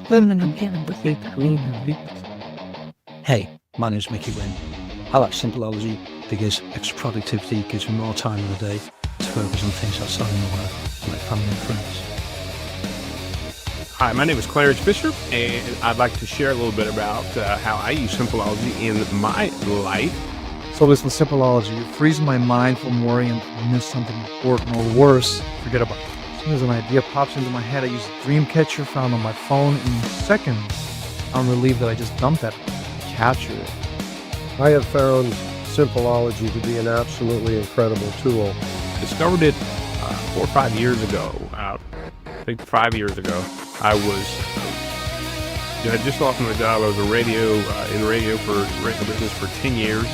Hey, my name's Mickey Wynn. I like Simpleology because extra productivity gives me more time in the day to focus on things outside of my work, like family and friends. Hi, my name is Clarence Fisher, and I'd like to share a little bit about how I use Simpleology in my life. So listen, Simpleology, it frees my mind from worrying I miss something important, or worse, forget about it. As soon as an idea pops into my head, I use the dream catcher found on my phone. In seconds, I'm relieved that I just dumped that, capture it. I have found Simpleology to be an absolutely incredible tool. Discovered it 4 or 5 years ago. I think 5 years ago. I just lost my job. I was in radio business for 10 years,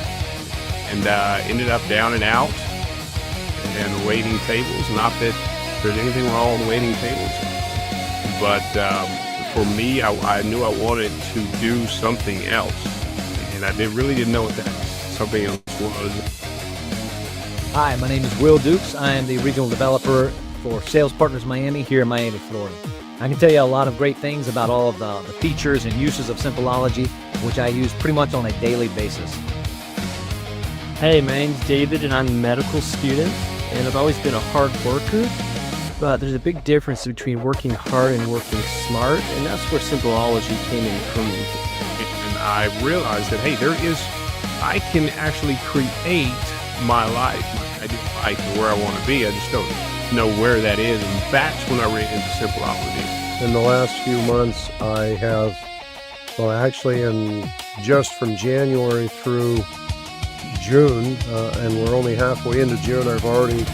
and ended up down and out and waiting tables. Not that there's anything wrong with waiting tables, but for me, I knew I wanted to do something else, and I really didn't know what that something else was. Hi, my name is Will Dukes. I am the regional developer for Sales Partners Miami here in Miami, Florida. I can tell you a lot of great things about all of the features and uses of Simpleology, which I use pretty much on a daily basis. Hey, my name's David and I'm a medical student, and I've always been a hard worker, but there's a big difference between working hard and working smart, and that's where Simpleology came in for me. And I realized that, hey, I can actually create my life, my ideal life, and where I want to be. I just don't know where that is, and that's when I ran into Simpleology. In the last few months, I have, just from January through June, and we're only halfway into June, I've already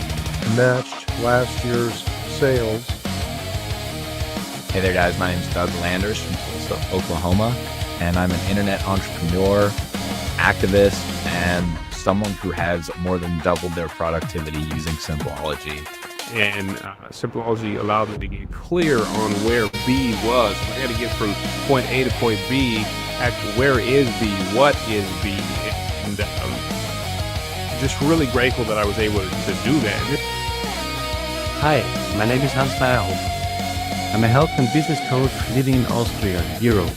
matched last year's sales. Hey there guys, my name is Doug Landers from Tulsa, Oklahoma, and I'm an internet entrepreneur, activist, and someone who has more than doubled their productivity using Simpleology. And Simpleology allowed me to get clear on where B was. I got to get from point A to point B. Actually, where is B? What is B? And just really grateful that I was able to do that. Hi, my name is Hans Meyerhoff. I'm a health and business coach living in Austria, Europe.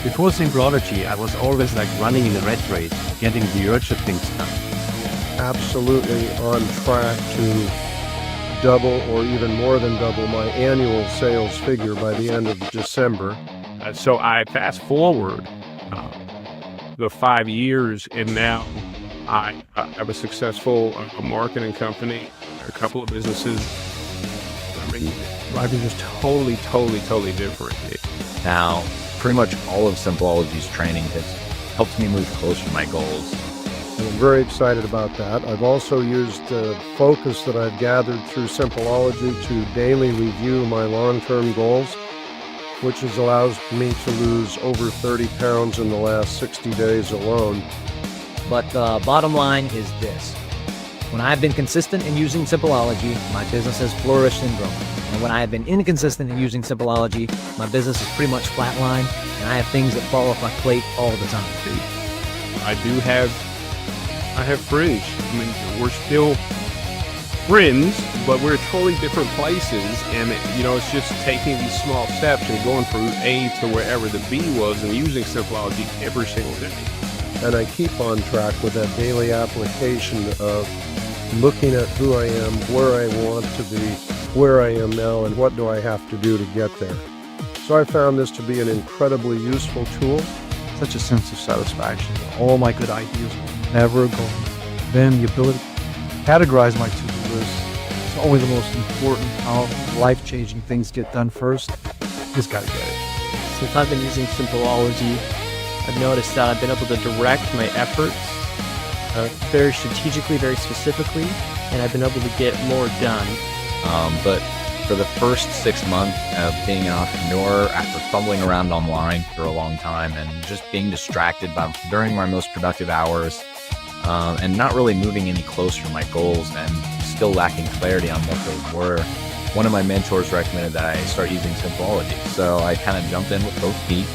Before Simpleology, I was always like running in a rat race, getting the urge of things done. Absolutely on track to double or even more than double my annual sales figure by the end of December. So I fast forward the 5 years, and now I have a successful marketing company, a couple of businesses. I mean, life is just totally different. Now, pretty much all of Simpleology's training has helped me move closer to my goals. And I'm very excited about that. I've also used the focus that I've gathered through Simpleology to daily review my long-term goals, which allows me to lose over 30 pounds in the last 60 days alone. But the bottom line is this. When I've been consistent in using Simpleology, my business has flourished and grown. And when I have been inconsistent in using Simpleology, my business is pretty much flatlined, and I have things that fall off my plate all the time. I have friends. I mean, we're still friends, but we're totally different places, and it's just taking these small steps and going from A to wherever the B was and using Simpleology every single day. And I keep on track with that daily application of looking at who I am, where I want to be, where I am now, and what do I have to do to get there. So I found this to be an incredibly useful tool. Such a sense of satisfaction. All my good ideas will never go. Then the ability to categorize my to-do list. It's always the most important, powerful, life-changing things get done first. Just gotta get it. Since I've been using Simpleology, I've noticed that I've been able to direct my efforts very strategically, very specifically, and I've been able to get more done. But for the first 6 months of being an entrepreneur, after fumbling around online for a long time and just being distracted during my most productive hours, and not really moving any closer to my goals and still lacking clarity on what those were, one of my mentors recommended that I start using Simpleology. So I kind of jumped in with both feet,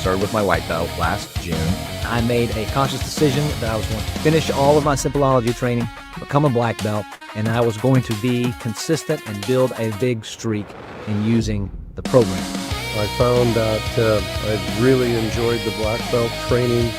started with my white belt last June. I made a conscious decision that I was going to finish all of my Simpleology training, become a black belt, and I was going to be consistent and build a big streak in using the program. I found that I've really enjoyed the black belt training.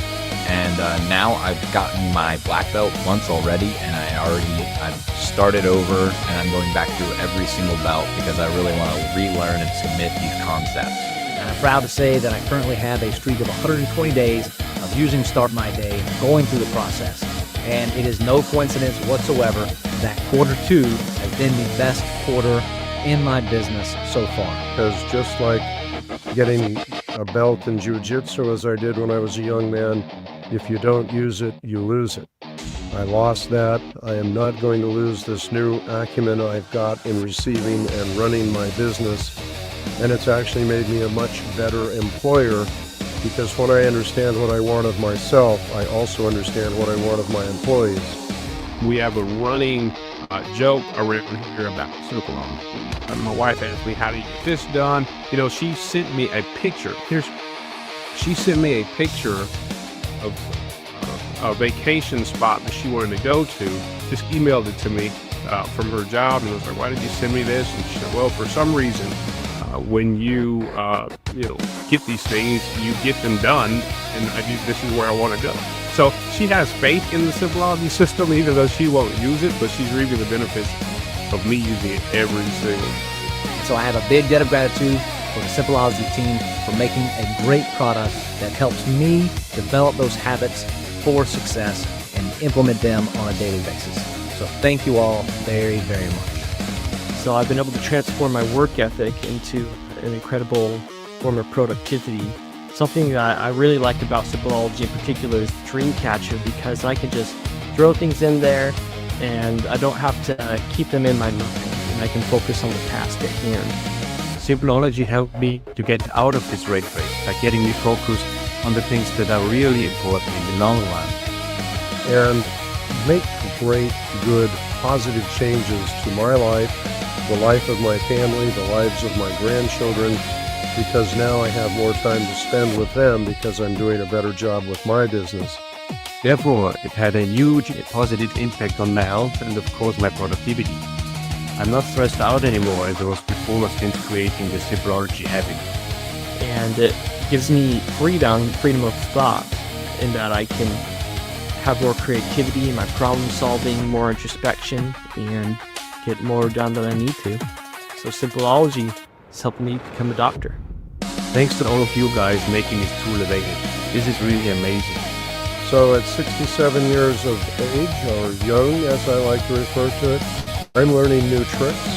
And now I've gotten my black belt once already, and I've started over, and I'm going back through every single belt because I really want to relearn and submit these concepts. And I'm proud to say that I currently have a streak of 120 days of using Start My Day, going through the process. And it is no coincidence whatsoever that Q2 has been the best quarter in my business so far. Because just like getting a belt in jiu-jitsu as I did when I was a young man, if you don't use it, you lose it. I lost that. I am not going to lose this new acumen I've got in receiving and running my business. And it's actually made me a much better employer, because when I understand what I want of myself, I also understand what I want of my employees. We have a running joke around here about Simpleology. My wife asked me, how do you get this done? You know, she sent me a picture. She sent me a picture of a vacation spot that she wanted to go to, just emailed it to me from her job, and I was like, why did you send me this? And she said, well, for some reason, when you get these things, you get them done, and this is where I want to go. So she has faith in the Simpleology system, even though she won't use it, but she's reaping the benefits of me using it every single day. So I have a big debt of gratitude for the Simpleology team for making a great product that helps me develop those habits for success and implement them on a daily basis. So thank you all very, very much. So I've been able to transform my work ethic into an incredible form of productivity. Something that I really like about Simpleology in particular is Dreamcatcher, because I can just throw things in there and I don't have to keep them in my mind, and I can focus on the task at hand. Simpleology helped me to get out of this rat race by getting me focused on the things that are really important in the long run. And make great, good, positive changes to my life, the life of my family, the lives of my grandchildren, because now I have more time to spend with them because I'm doing a better job with my business. Therefore, it had a huge positive impact on my health and, of course, my productivity. I'm not stressed out anymore as I was before since creating the Simpleology habit. And it gives me freedom of thought, in that I can have more creativity in my problem solving, more introspection, and get more done than I need to. So Simpleology is helping me become a doctor. Thanks to all of you guys making this tool available. This is really amazing. So at 67 years of age, or young as I like to refer to it, I'm learning new tricks,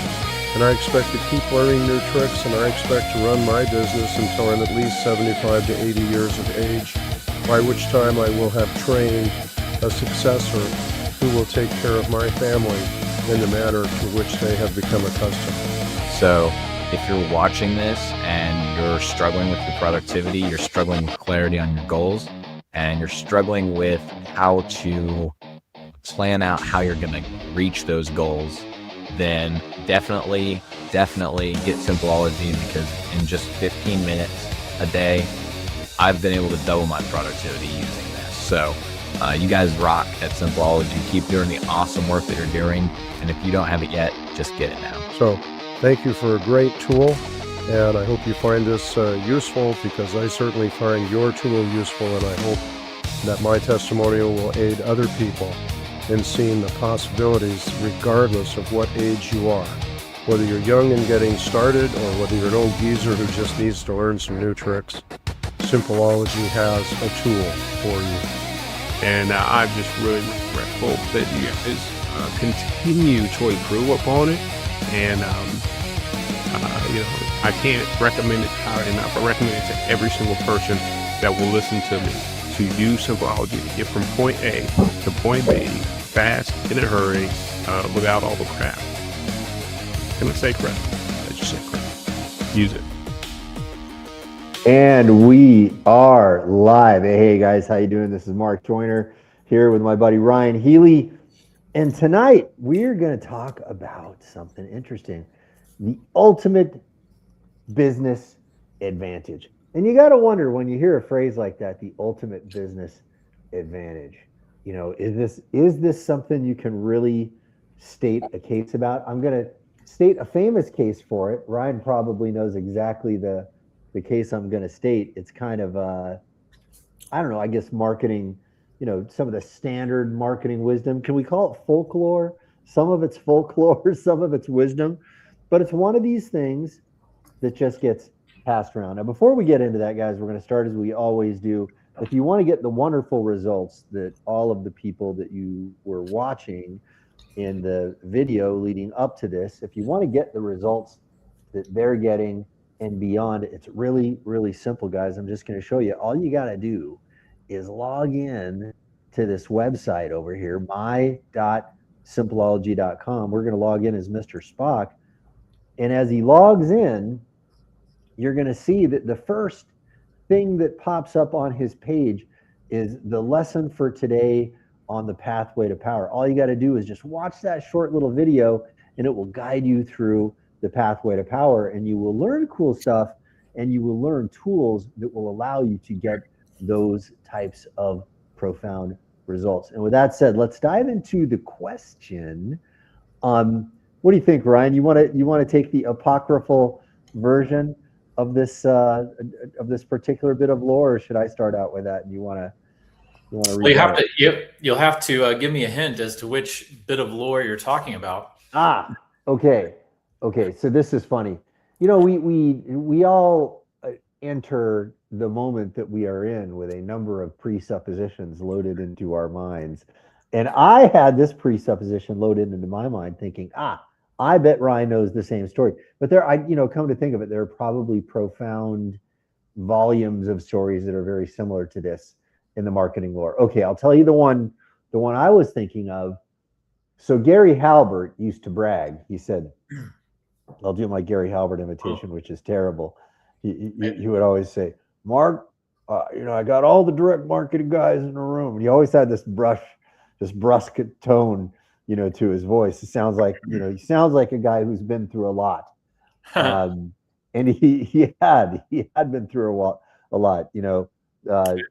and I expect to keep learning new tricks, and I expect to run my business until I'm at least 75 to 80 years of age, by which time I will have trained a successor who will take care of my family in the manner to which they have become accustomed. So if you're watching this and you're struggling with your productivity, you're struggling with clarity on your goals, and you're struggling with how to plan out how you're going to reach those goals, then definitely get Simpleology, because in just 15 minutes a day, I've been able to double my productivity using this. So you guys rock at Simpleology. Keep doing the awesome work that you're doing. And if you don't have it yet, just get it now. So thank you for a great tool, and I hope you find this useful, because I certainly find your tool useful, and I hope that my testimonial will aid other people in seeing the possibilities regardless of what age you are. Whether you're young and getting started, or whether you're an old geezer who just needs to learn some new tricks, Simpleology has a tool for you. And I'm just really grateful that you guys continue to improve upon it. And, I can't recommend it highly enough. I recommend it to every single person that will listen to me, to use Simpleology to get from point A to point B fast, in a hurry, without all the crap. I'm going to say crap. I just say crap. Use it. And we are live. Hey guys, how you doing? This is Mark Joyner here with my buddy Ryan Healy. And tonight we're going to talk about something interesting. The ultimate business advantage. And you got to wonder, when you hear a phrase like that, the ultimate business advantage, is this something you can really state a case about? I'm going to state a famous case for it. Ryan probably knows exactly the the case I'm going to state, it's kind of I don't know, I guess marketing, some of the standard marketing wisdom. Can we call it folklore? Some of it's folklore, some of it's wisdom, but it's one of these things that just gets passed around. Now, before we get into that, guys, we're going to start as we always do. If you want to get the wonderful results that all of the people that you were watching in the video leading up to this, if you want to get the results that they're getting and beyond, it's really, really simple, guys. I'm just going to show you. All you got to do is log in to this website over here, my.simpleology.com. We're going to log in as Mr. Spock. And as he logs in, you're going to see that the first thing that pops up on his page is the lesson for today on the pathway to power. All you got to do is just watch that short little video, and it will guide you through the pathway to power, and you will learn cool stuff, and you will learn tools that will allow you to get those types of profound results. And with that said, let's dive into the question. What do you think, Ryan? You want to take the apocryphal version of this particular bit of lore, or should I start out with that? And you want to read? Well, you'll have to give me a hint as to which bit of lore you're talking about. Okay. So this is funny. We all enter the moment that we are in with a number of presuppositions loaded into our minds, and I had this presupposition loaded into my mind, thinking, I bet Ryan knows the same story. But come to think of it, there are probably profound volumes of stories that are very similar to this in the marketing lore. Okay, I'll tell you the one I was thinking of. So Gary Halbert used to brag. He said, I'll do my Gary Halbert imitation, which is terrible. He would always say, Mark, I got all the direct marketing guys in the room. And he always had this brusque tone, to his voice. It sounds like, he sounds like a guy who's been through a lot. And he had been through a lot,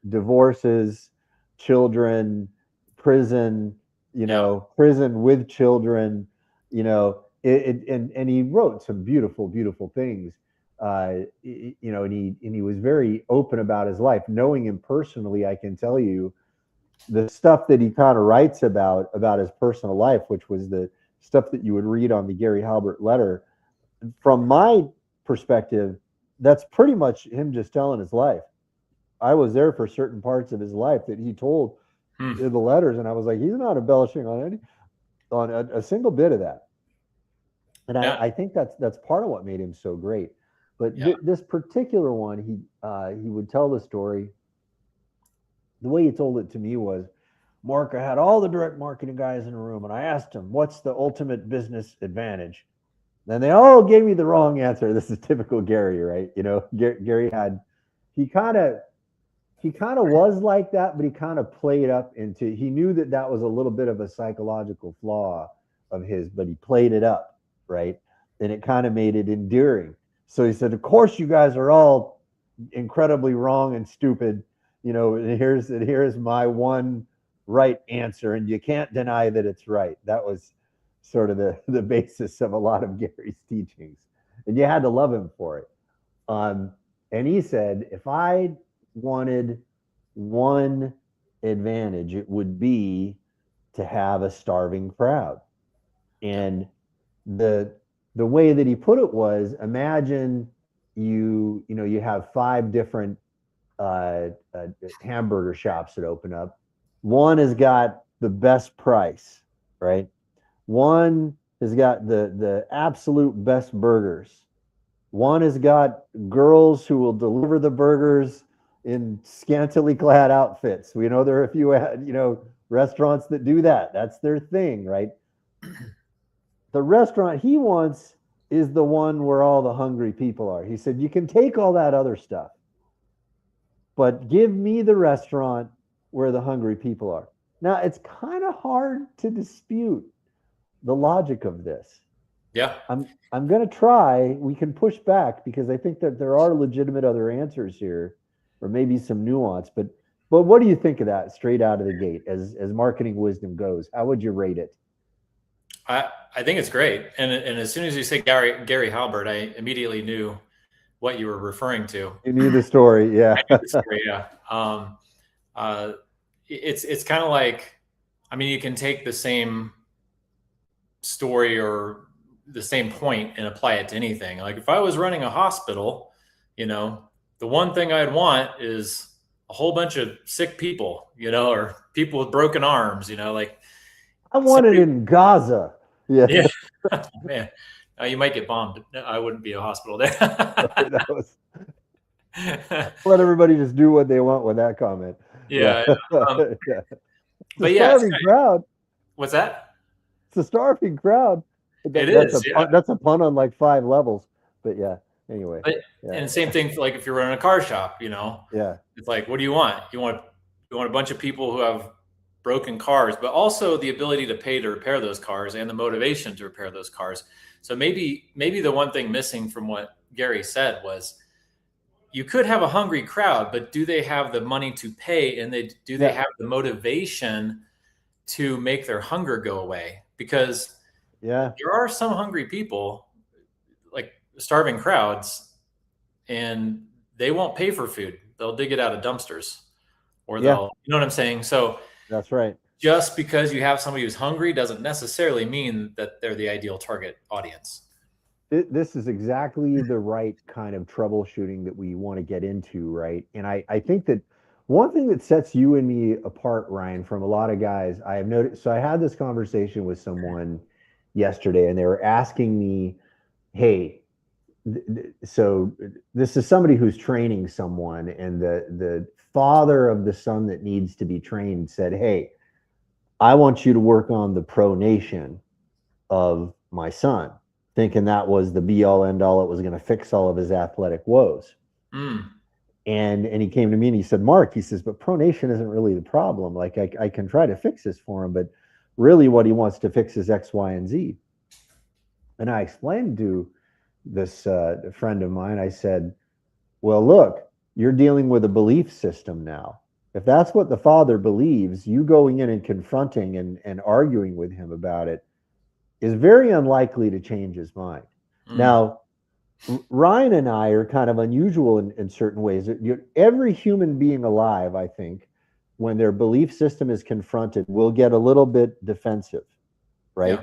divorces, children, prison, prison with children, and he wrote some beautiful things. And he was very open about his life. Knowing him personally, I can tell you the stuff that he kind of writes about his personal life, which was the stuff that you would read on the Gary Halbert letter. From my perspective, that's pretty much him just telling his life. I was there for certain parts of his life that he told in the letters, and I was like, he's not embellishing on a single bit of that. And I think that's part of what made him so great. But this particular one, he would tell the story. The way he told it to me was, Mark, I had all the direct marketing guys in the room, and I asked them, what's the ultimate business advantage? Then they all gave me the wrong answer. This is typical Gary, right? Gary he kind of was like that, but he kind of played up into, he knew that was a little bit of a psychological flaw of his, but he played it up, right? And it kind of made it endearing. So he said, of course, you guys are all incredibly wrong and stupid. And here's my one right answer, and you can't deny that it's right. That was sort of the basis of a lot of Gary's teachings, and you had to love him for it. And he said, if I wanted one advantage, it would be to have a starving crowd. And the way that he put it was, imagine you have 5 different hamburger shops that open up. One has got the best price, right? One has got the absolute best burgers. One has got girls who will deliver the burgers in scantily clad outfits. We know there are a few restaurants that do that. That's their thing, right? The restaurant he wants is the one where all the hungry people are. He said, you can take all that other stuff, but give me the restaurant where the hungry people are. Now, it's kind of hard to dispute the logic of this. Yeah. I'm going to try. We can push back because I think that there are legitimate other answers here, or maybe some nuance. But what do you think of that straight out of the gate as marketing wisdom goes? How would you rate it? I think it's great. And as soon as you say Gary Halbert, I immediately knew what you were referring to. You need the story, yeah. I knew the story, yeah. It's kind of like, I mean, you can take the same story or the same point and apply it to anything. Like if I was running a hospital, you know, the one thing I'd want is a whole bunch of sick people, you know, or people with broken arms, you know, like I want it in Gaza. Yeah. yeah. Man, you might get bombed. I wouldn't be a hospital there. That was, let everybody just do what they want with that comment. Yeah. Yeah. It's but a yeah, starving crowd. what's that? It's a starving crowd. That's a pun on like 5 levels. But yeah, anyway. But, yeah. And same thing for like if you're running a car shop, you know, yeah, it's like, what do you want? You want a bunch of people who have broken cars, but also the ability to pay to repair those cars and the motivation to repair those cars. So maybe the one thing missing from what Gary said was you could have a hungry crowd, but do they have the money to pay, and do they have the motivation to make their hunger go away? Because there are some hungry people, like starving crowds, and they won't pay for food. They'll dig it out of dumpsters, or they'll, you know what I'm saying? So that's right. Just because you have somebody who's hungry doesn't necessarily mean that they're the ideal target audience. This is exactly the right kind of troubleshooting that we want to get into, right? And I think that one thing that sets you and me apart, Ryan, from a lot of guys, I have noticed. So I had this conversation with someone yesterday, and they were asking me, hey, so this is somebody who's training someone, and the father of the son that needs to be trained said, hey, I want you to work on the pronation of my son, thinking that was the be all end all. It was going to fix all of his athletic woes. And he came to me and he said, Mark, he says, but pronation isn't really the problem. Like I can try to fix this for him, but really what he wants to fix is X, Y, and Z. And I explained to this friend of mine, I said, well, look, you're dealing with a belief system now. If that's what the father believes, you going in and confronting and arguing with him about it is very unlikely to change his mind. Now, Ryan and I are kind of unusual in certain ways. Every human being alive, I think, when their belief system is confronted, will get a little bit defensive, right?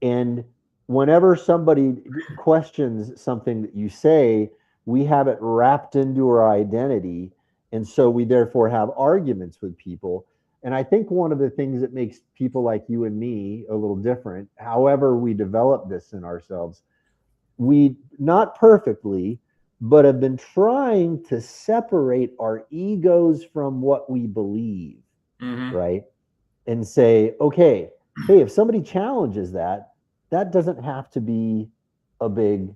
Yeah. And whenever somebody questions something that you say, we have it wrapped into our identity. And so we therefore have arguments with people. And I think one of the things that makes people like you and me a little different, however we develop this in ourselves, we, not perfectly, but have been trying to separate our egos from what we believe, right? And say, okay, hey, if somebody challenges that, that doesn't have to be a big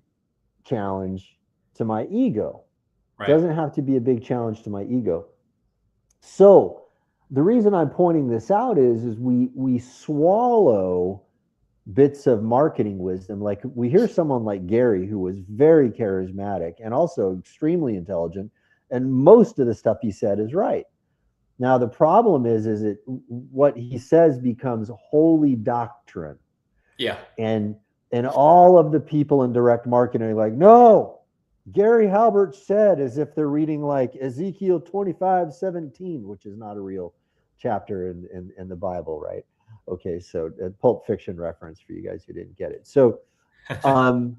challenge to my ego. Right. Doesn't have to be a big challenge to my ego. So the reason I'm pointing this out is we swallow bits of marketing wisdom. Like we hear someone like Gary, who was very charismatic and also extremely intelligent, and most of the stuff he said is right. Now the problem is it what he says becomes holy doctrine. Yeah. And all of the people in direct marketing are like, no, Gary Halbert said, as if they're reading like Ezekiel 25:17, which is not a real chapter in the Bible, right? Okay, so a Pulp Fiction reference for you guys who didn't get it. So, so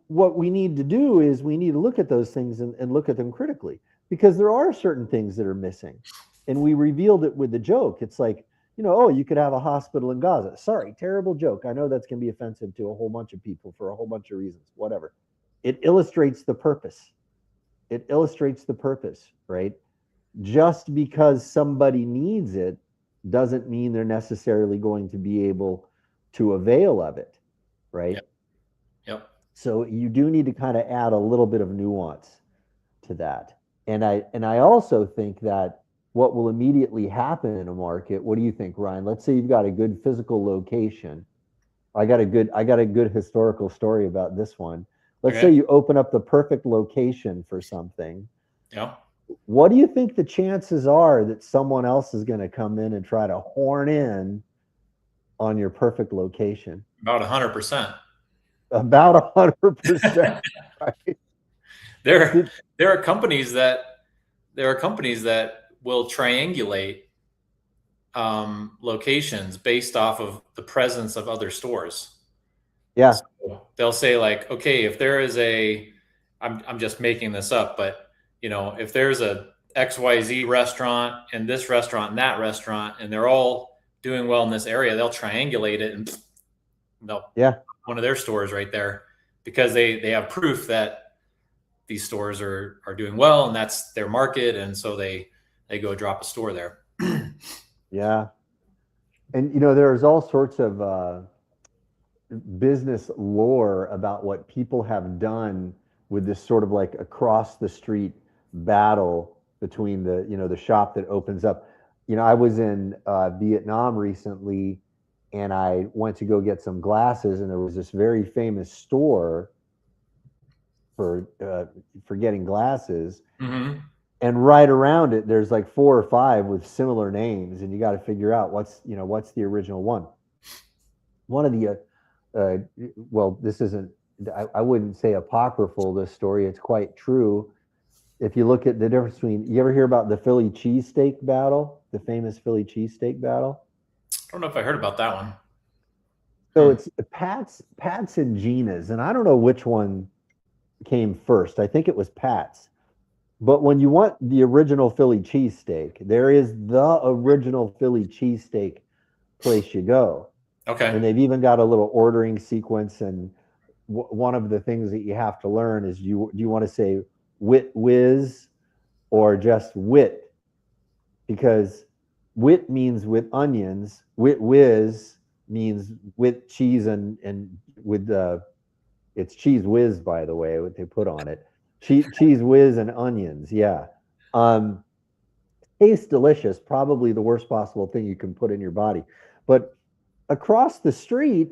what we need to do is we need to look at those things and look at them critically, because there are certain things that are missing. And we revealed it with the joke. It's like, oh, you could have a hospital in Gaza. Sorry, terrible joke. I know that's going to be offensive to a whole bunch of people for a whole bunch of reasons, whatever. It illustrates the purpose. It illustrates the purpose, right? Just because somebody needs it doesn't mean they're necessarily going to be able to avail of it, right? Yep. So you do need to kind of add a little bit of nuance to that. And I also think that what will immediately happen in a market, what do you think, Ryan? Let's say you've got a good physical location. I got a good historical story about this one. Let's say you open up the perfect location for something. Yeah. What do you think the chances are that someone else is going to come in and try to horn in on your perfect location? About 100%. About 100%. Right? There are companies that will triangulate locations based off of the presence of other stores. Yeah. So they'll say like, okay, if there is I'm just making this up, but if there's a XYZ restaurant and this restaurant and that restaurant, and they're all doing well in this area, they'll triangulate it and they'll one of their stores right there, because they have proof that these stores are doing well and that's their market, and so they go drop a store there. Yeah. And there's all sorts of business lore about what people have done with this sort of like across the street battle between the shop that opens up. I was in Vietnam recently, and I went to go get some glasses, and there was this very famous store for getting glasses. Mm-hmm. And right around it, there's like 4 or 5 with similar names, and you got to figure out what's the original one. One of the, well, this isn't, I wouldn't say apocryphal, this story, it's quite true. If you look at the difference between, you ever hear about the Philly cheesesteak battle, the famous Philly cheesesteak battle? I don't know if I heard about that one. So it's Pat's and Gina's, and I don't know which one came first. I think it was Pat's. But when you want the original Philly cheesesteak, there is the original Philly cheesesteak place you go. Okay. And they've even got a little ordering sequence. And one of the things that you have to learn is, do you want to say wit whiz or just wit? Because wit means with onions. Wit whiz means with cheese and with it's cheese whiz, by the way, what they put on it. Cheese whiz and onions, yeah. Tastes delicious, probably the worst possible thing you can put in your body. But across the street,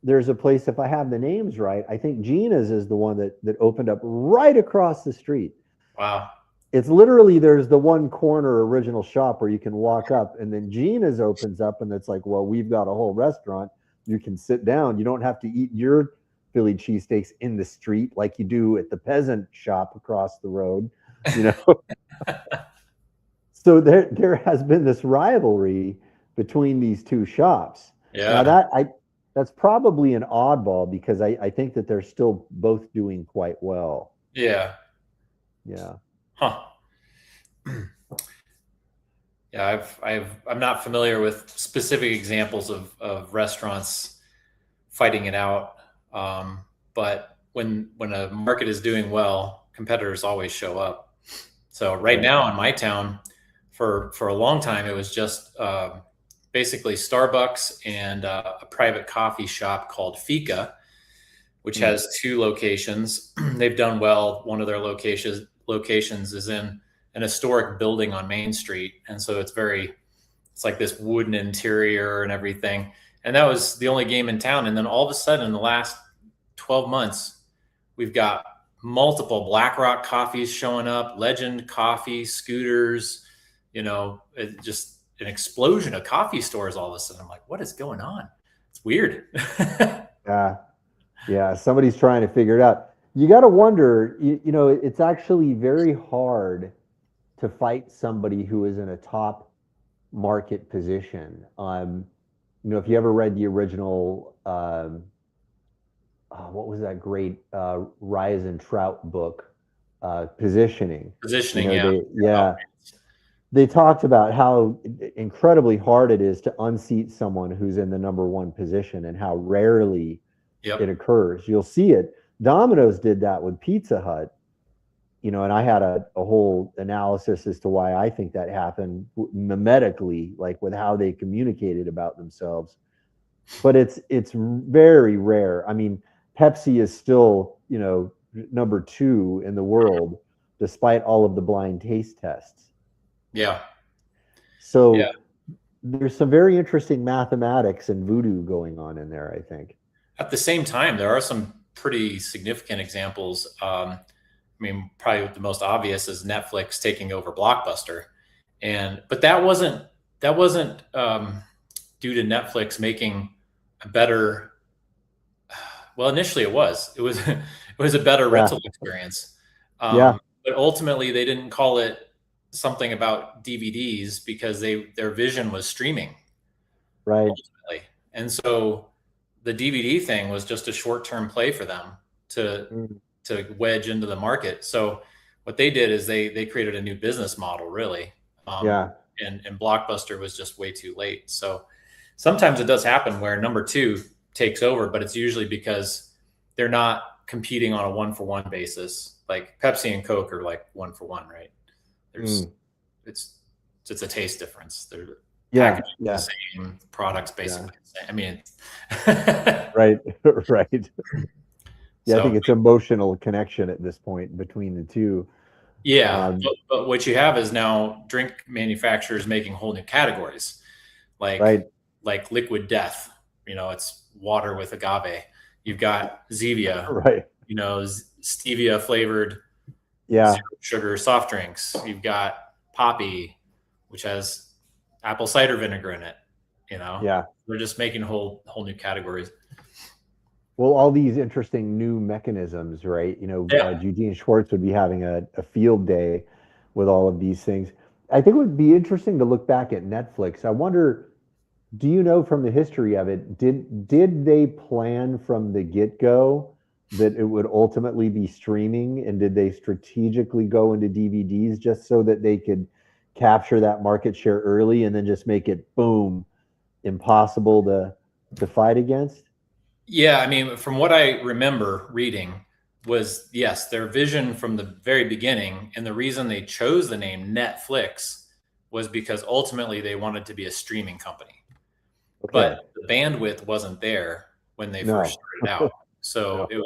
there's a place, if I have the names right, I think Gina's is the one that opened up right across the street. Wow. It's literally, there's the one corner original shop where you can walk up, and then Gina's opens up, and it's like, well, we've got a whole restaurant. You can sit down. You don't have to eat your Philly cheesesteaks in the street like you do at the peasant shop across the road, So there has been this rivalry between these two shops. Yeah. Now that's probably an oddball, because I think that they're still both doing quite well. Yeah. Yeah. Huh. Yeah, I'm not familiar with specific examples of restaurants fighting it out. But when a market is doing well, competitors always show up. So right now in my town, for a long time, it was just basically Starbucks and a private coffee shop called Fika, which has 2 locations. They've done well. One of their locations is in an historic building on Main Street, and so it's like this wooden interior and everything. And that was the only game in town. And then all of a sudden, in the last 12 months, we've got multiple Black Rock coffees showing up, Legend Coffee, Scooters, just an explosion of coffee stores all of a sudden. I'm like, what is going on? It's weird. Yeah, somebody's trying to figure it out. You got to wonder, it's actually very hard to fight somebody who is in a top market position. If you ever read the original, what was that great Rise and Trout book, Positioning? They talked about how incredibly hard it is to unseat someone who's in the number 1 position, and how rarely it occurs. You'll see it. Domino's did that with Pizza Hut, and I had a whole analysis as to why I think that happened mimetically, like with how they communicated about themselves. But it's very rare. I mean, Pepsi is still, number 2 in the world, despite all of the blind taste tests. Yeah. So there's some very interesting mathematics and voodoo going on in there, I think. At the same time, there are some pretty significant examples. Probably the most obvious is Netflix taking over Blockbuster, but that wasn't due to Netflix making a better Well, initially it was. It was it was a better Yeah. rental experience. Yeah. But ultimately they didn't call it something about DVDs because their vision was streaming Right. ultimately. And so the DVD thing was just a short-term play for them to Mm. to wedge into the market. So what they did is they created a new business model really. Yeah. And Blockbuster was just way too late. So sometimes it does happen where number two takes over, but it's usually because they're not competing on a one for one basis. Like Pepsi and Coke are like one for one, right? There's it's it's a taste difference. They're Yeah. packaging Yeah. the same products basically. The same. I mean, Right. Right. Yeah, I think so it's emotional connection at this point between the two. yeah, Um, but what you have is now drink manufacturers making whole new categories, like right. like liquid death. You know, it's water with agave. You've got Zevia, Right. you know, stevia flavored Yeah. zero sugar soft drinks. You've got Poppy, which has apple cider vinegar in it. You know, Yeah. they're just making whole new categories. Well, all these interesting new mechanisms, right? Yeah, Eugene Schwartz would be having a field day with all of these things. I think it would be interesting to look back at Netflix. I wonder, do you know from the history of it, did they plan from the get-go that it would ultimately be streaming, and did they strategically go into DVDs just so that they could capture that market share early and then just make it boom, impossible to fight against? yeah. I mean, from what I remember reading, was yes, their vision from the very beginning, and the reason they chose the name Netflix was because ultimately they wanted to be a streaming company. But Okay. the bandwidth wasn't there when they first No. started out. So No.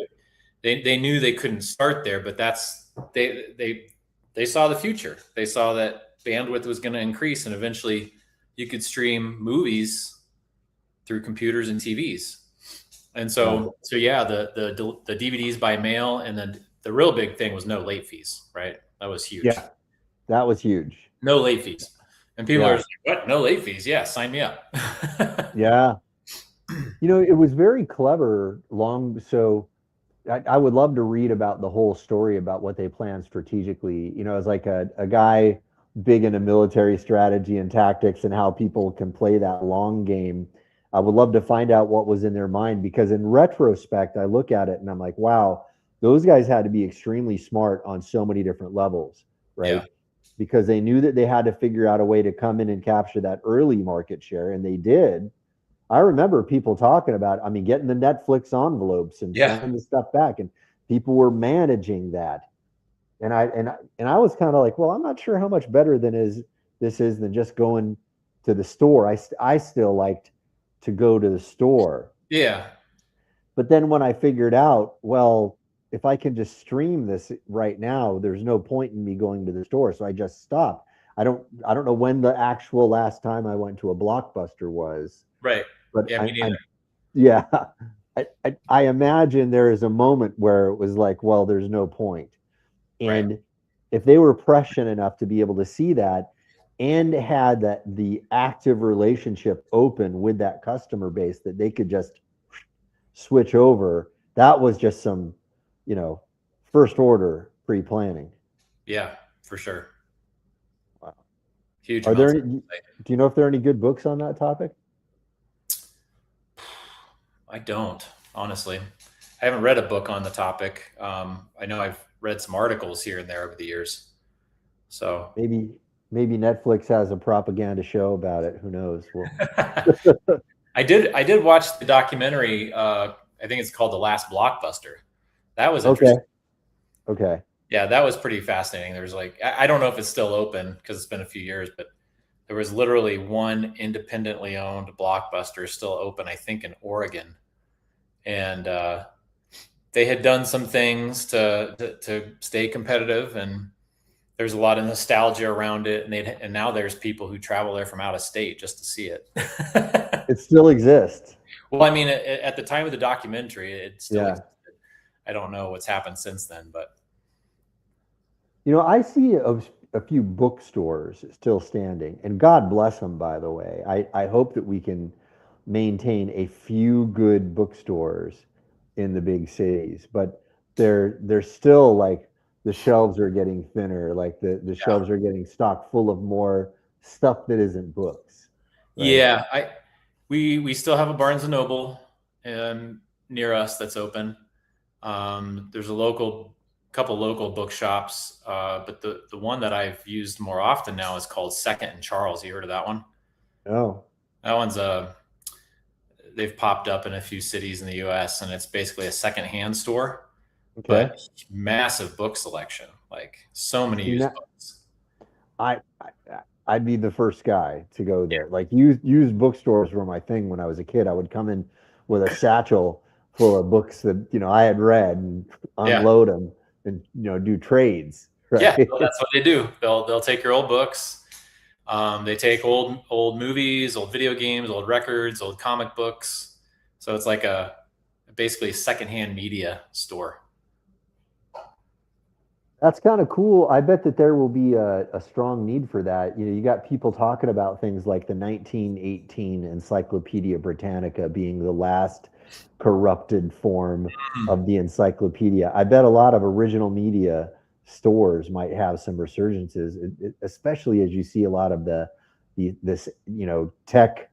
they knew they couldn't start there, but they saw the future. They saw that bandwidth was going to increase, and eventually you could stream movies through computers and TVs. And Yeah. so yeah, the DVDs by mail, and then the real big thing was no late fees, right? That was huge. Yeah. That was huge. No late fees. And people are Yeah. like, what? No late fees? Yeah, sign me up. Yeah. It was very clever long. So I would love to read about the whole story about what they planned strategically. As like a guy big into military strategy and tactics and how people can play that long game. I would love to find out what was in their mind, because in retrospect, I look at it and I'm like, wow, those guys had to be extremely smart on so many different levels, Yeah. right? Because they knew that they had to figure out a way to come in and capture that early market share, and they did. I remember people talking about, I mean, getting the Netflix envelopes and Yeah. sending the stuff back, and people were managing that. And I was kind of like, well, I'm not sure how much better this is than just going to the store. I still liked to go to the store. Yeah. But then when I figured out, well, if I can just stream this right now, there's no point in me going to the store. So I just stopped. I don't know when the actual last time I went to a Blockbuster was, Right. but Yeah, me neither. yeah, I imagine there is a moment where it was like, well, there's no point. Right. And if they were prescient enough to be able to see that and had the active relationship open with that customer base, that they could just switch over, that was just some, first order pre-planning. Yeah, for sure. Wow. Huge Are there amounts. any, do you know if there are any good books on that topic? I don't, honestly. I haven't read a book on the topic. I know I've read some articles here and there over the years. So Maybe Netflix has a propaganda show about it. Who knows? Well, I did watch the documentary. I think it's called The Last Blockbuster. That was interesting. Okay. Yeah, that was pretty fascinating. There's like, I don't know if it's still open because it's been a few years, but there was literally one independently owned Blockbuster still open, I think in Oregon. And they had done some things to stay competitive, and there's a lot of nostalgia around it. And now there's people who travel there from out of state just to see it. It still exists. Well, I mean, at the time of the documentary, it still Yeah. existed. I don't know what's happened since then, but I see a few bookstores still standing, and God bless them, by the way. I hope that we can maintain a few good bookstores in the big cities, but they're still like the shelves are getting thinner, like the shelves are getting stocked full of more stuff that isn't books, right? Yeah, we still have a Barnes and Noble near us that's open. There's a couple local bookshops, but the one that I've used more often now is called Second and Charles. You heard of that one? Oh, That one's they've popped up in a few cities in the U.S. and it's basically a secondhand store, okay. but massive book selection, like so many See, used now, books. I'd be the first guy to go there. Like used bookstores were my thing when I was a kid. I would come in with a satchel full of books that I had read and Yeah, unload them and do trades, yeah, right? well, that's what they do. They'll take your old books. They take old movies, old video games, old records, old comic books. So it's like basically a secondhand media store. That's kind of cool. I bet that there will be a strong need for that. You got people talking about things like the 1918 Encyclopedia Britannica being the last corrupted form of the encyclopedia. I bet a lot of original media stores might have some resurgences, especially as you see a lot of this tech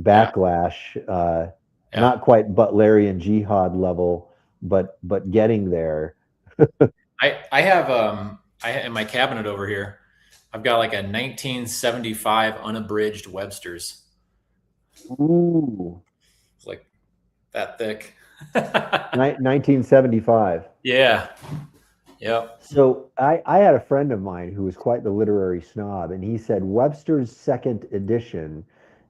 backlash, Yeah. not quite Butlerian jihad level, but getting there. I have in my cabinet over here, I've got like a 1975 unabridged Webster's. Ooh, It's like that thick. 1975. Yeah. Yep. So I had a friend of mine who was quite the literary snob, and he said Webster's second edition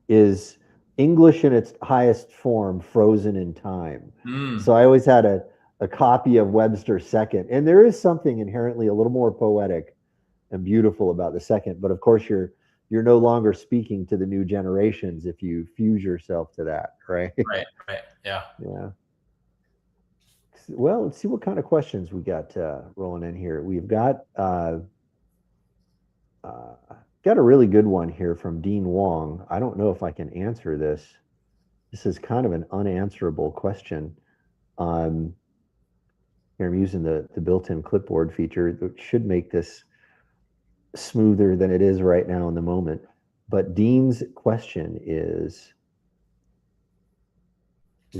is English in its highest form, frozen in time. So I always had a copy of Webster second, and there is something inherently a little more poetic and beautiful about the second. But of course, you're no longer speaking to the new generations if you fuse yourself to that, right? Right. Yeah. Yeah. Well, let's see what kind of questions we got rolling in here. We've got a really good one here from Dean Wong. I don't know if I can answer this. This is kind of an unanswerable question. Here I'm using the built-in clipboard feature, which should make this smoother than it is right now in the moment. But Dean's question is,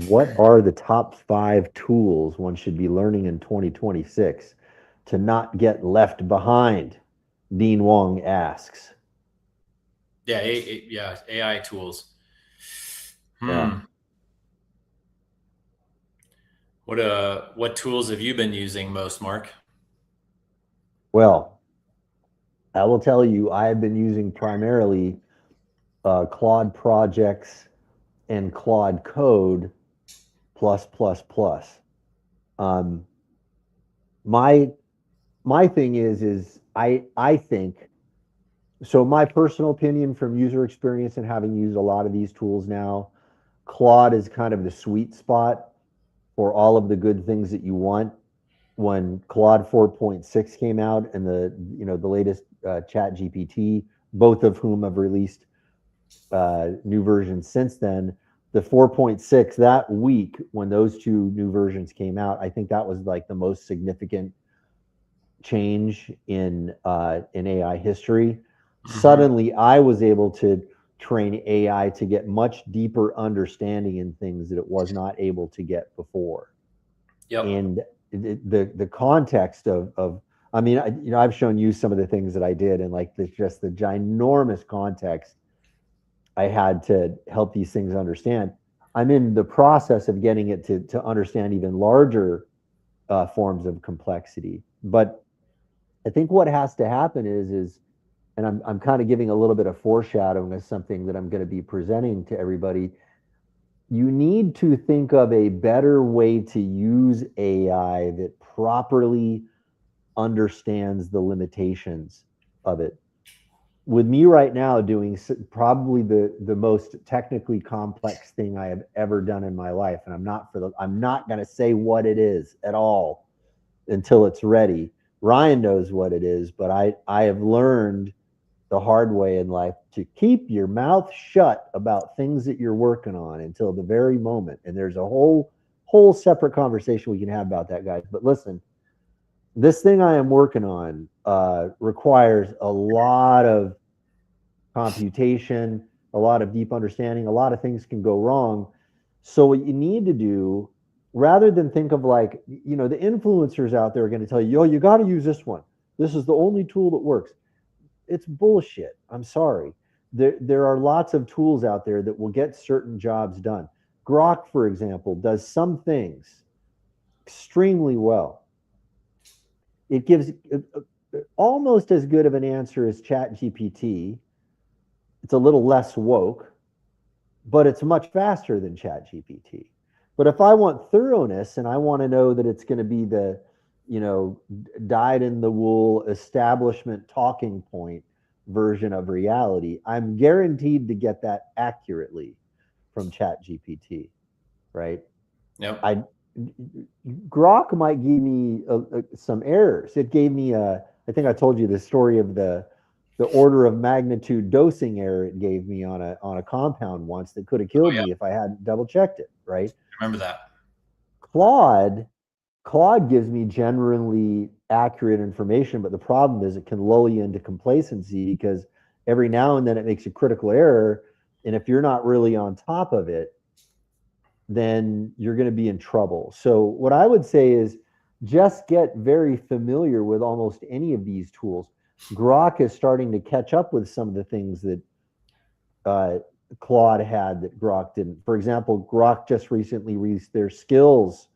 what are the top 5 tools one should be learning in 2026 to not get left behind? Dean Wong asks. Yeah. AI tools. Yeah. What tools have you been using most, Mark? Well, I will tell you, I have been using primarily Claude Projects and Claude Code plus. My thing is I think, so my personal opinion from user experience and having used a lot of these tools now, Claude is kind of the sweet spot for all of the good things that you want. When Claude 4.6 came out and the latest Chat GPT, both of whom have released new versions since then, the 4.6 that week when those two new versions came out, I think that was like the most significant change in AI history. Suddenly, I was able to train AI to get much deeper understanding in things that it was not able to get before. Yep. And the context of I mean, I've shown you some of the things that I did, and like just the ginormous context I had to help these things understand. I'm in the process of getting it to understand even larger forms of complexity. But I think what has to happen is, and I'm kind of giving a little bit of foreshadowing of something that I'm going to be presenting to everybody. You need to think of a better way to use AI that properly understands the limitations of it. With me right now doing probably the most technically complex thing I have ever done in my life, and I'm not going to say what it is at all until it's ready. Ryan knows what it is, but I have learned the hard way in life to keep your mouth shut about things that you're working on until the very moment. And there's a whole whole separate conversation we can have about that, guys. But listen, this thing I am working on requires a lot of computation, a lot of deep understanding. A lot of things can go wrong. So what you need to do, rather than think of like, you know, the influencers out there are going to tell you, yo, you got to use this one. This is the only tool that works. It's bullshit. I'm sorry. There are lots of tools out there that will get certain jobs done. Grok, for example, does some things extremely well. It gives almost as good of an answer as ChatGPT. It's a little less woke, but it's much faster than ChatGPT. But if I want thoroughness and I want to know that it's going to be the, you know, dyed-in-the-wool establishment talking point version of reality, I'm guaranteed to get that accurately from ChatGPT, right? Yep. Grok might give me some errors. It gave me I think I told you the story of the order of magnitude dosing error it gave me on a compound once that could have killed me if I hadn't double checked it, right? I remember that. Claude gives me generally accurate information, but the problem is it can lull you into complacency because every now and then it makes a critical error, and if you're not really on top of it, then you're going to be in trouble. So what I would say is just get very familiar with almost any of these tools. Grok is starting to catch up with some of the things that Claude had that Grok didn't. For example, Grok just recently released their skills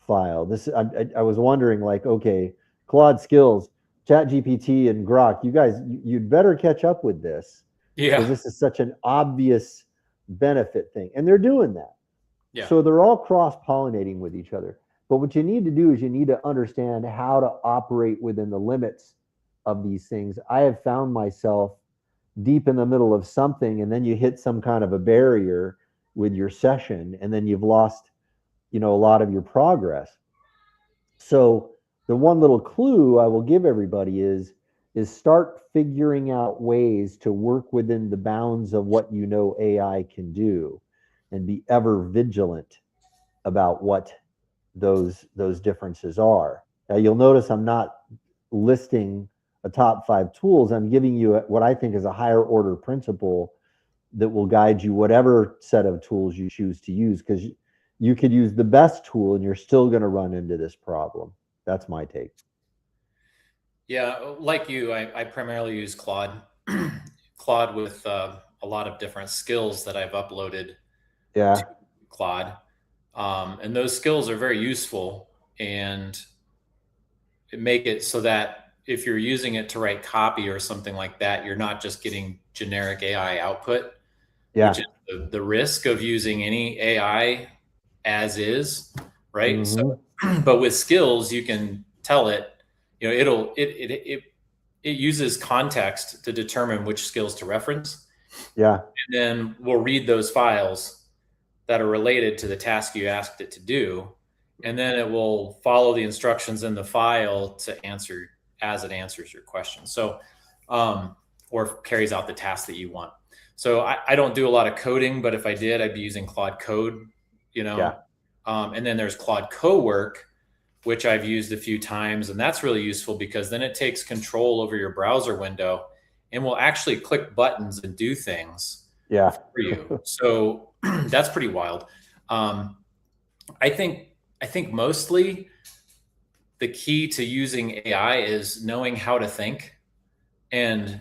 file. I was wondering, like, okay, Claude skills, ChatGPT and Grok, you guys, you'd better catch up with this. Yeah. Because this is such an obvious benefit thing. And they're doing that. Yeah. So they're all cross-pollinating with each other. But what you need to do is you need to understand how to operate within the limits of these things. I have found myself deep in the middle of something, and then you hit some kind of a barrier with your session, and then you've lost, you know, a lot of your progress. So the one little clue I will give everybody is start figuring out ways to work within the bounds of what you know AI can do, and be ever vigilant about what those differences are. Now you'll notice I'm not listing a top 5 tools. I'm giving you what I think is a higher order principle that will guide you whatever set of tools you choose to use, because you could use the best tool and you're still going to run into this problem. That's my take. Yeah, like you, I primarily use Claude. Claude with a lot of different skills that I've uploaded to Claude. And those skills are very useful, and make it so that if you're using it to write copy or something like that, you're not just getting generic AI output, which is the risk of using any AI as is, right? Mm-hmm. So, but with skills, you can tell it, you know, it uses context to determine which skills to reference. Yeah. And then we'll read those files that are related to the task you asked it to do. And then it will follow the instructions in the file to answer as it answers your question. So, or carries out the task that you want. So I don't do a lot of coding, but if I did, I'd be using Claude Code, you know. Yeah. And then there's Claude Cowork, which I've used a few times, and that's really useful because then it takes control over your browser window and will actually click buttons and do things for you. So that's pretty wild. I think mostly the key to using AI is knowing how to think and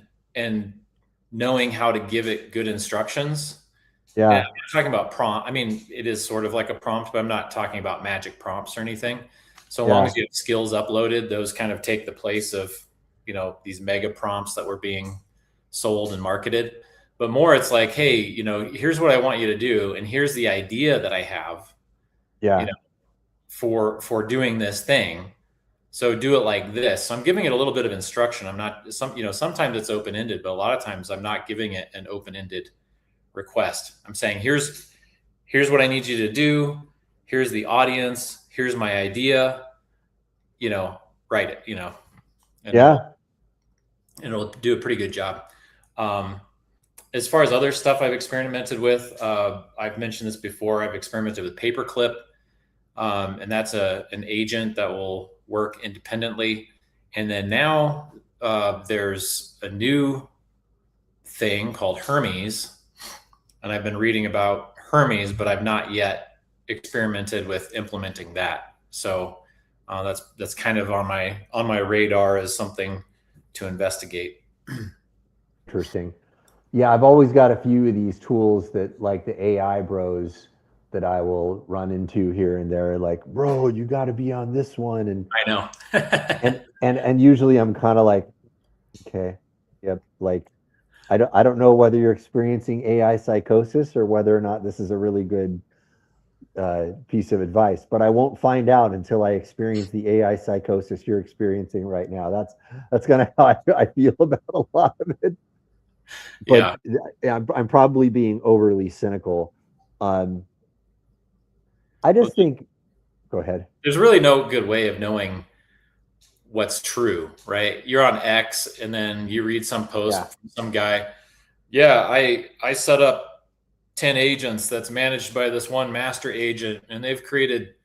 knowing how to give it good instructions. Yeah. And I'm not talking about prompt. I mean, it is sort of like a prompt, but I'm not talking about magic prompts or anything. So long as you have skills uploaded, those kind of take the place of, you know, these mega prompts that were being sold and marketed. But more, it's like, hey, you know, here's what I want you to do, and here's the idea that I have, you know, for doing this thing. So do it like this. So I'm giving it a little bit of instruction. I'm not sometimes it's open-ended, but a lot of times I'm not giving it an open-ended request. I'm saying, here's what I need you to do. Here's the audience. Here's my idea, you know, write it, you know. And it'll do a pretty good job. As far as other stuff I've experimented with, I've mentioned this before. I've experimented with Paperclip. and that's an agent that will work independently. And then now there's a new thing called Hermes, and I've been reading about Hermes, but I've not yet experimented with implementing that. So that's kind of on my radar as something to investigate. Interesting. Yeah, I've always got a few of these tools that, like the AI bros, that I will run into here and there, like, bro, you got to be on this one, and I know. and usually I'm kind of like, okay, yep, like I don't know whether you're experiencing AI psychosis or whether or not this is a really good piece of advice, but I won't find out until I experience the AI psychosis you're experiencing right now. That's kind of how I feel about a lot of it. But yeah, I'm probably being overly cynical. I just think, go ahead. There's really no good way of knowing what's true, right? You're on X and then you read some post from some guy. Yeah, I set up 10 agents that's managed by this one master agent, and they've created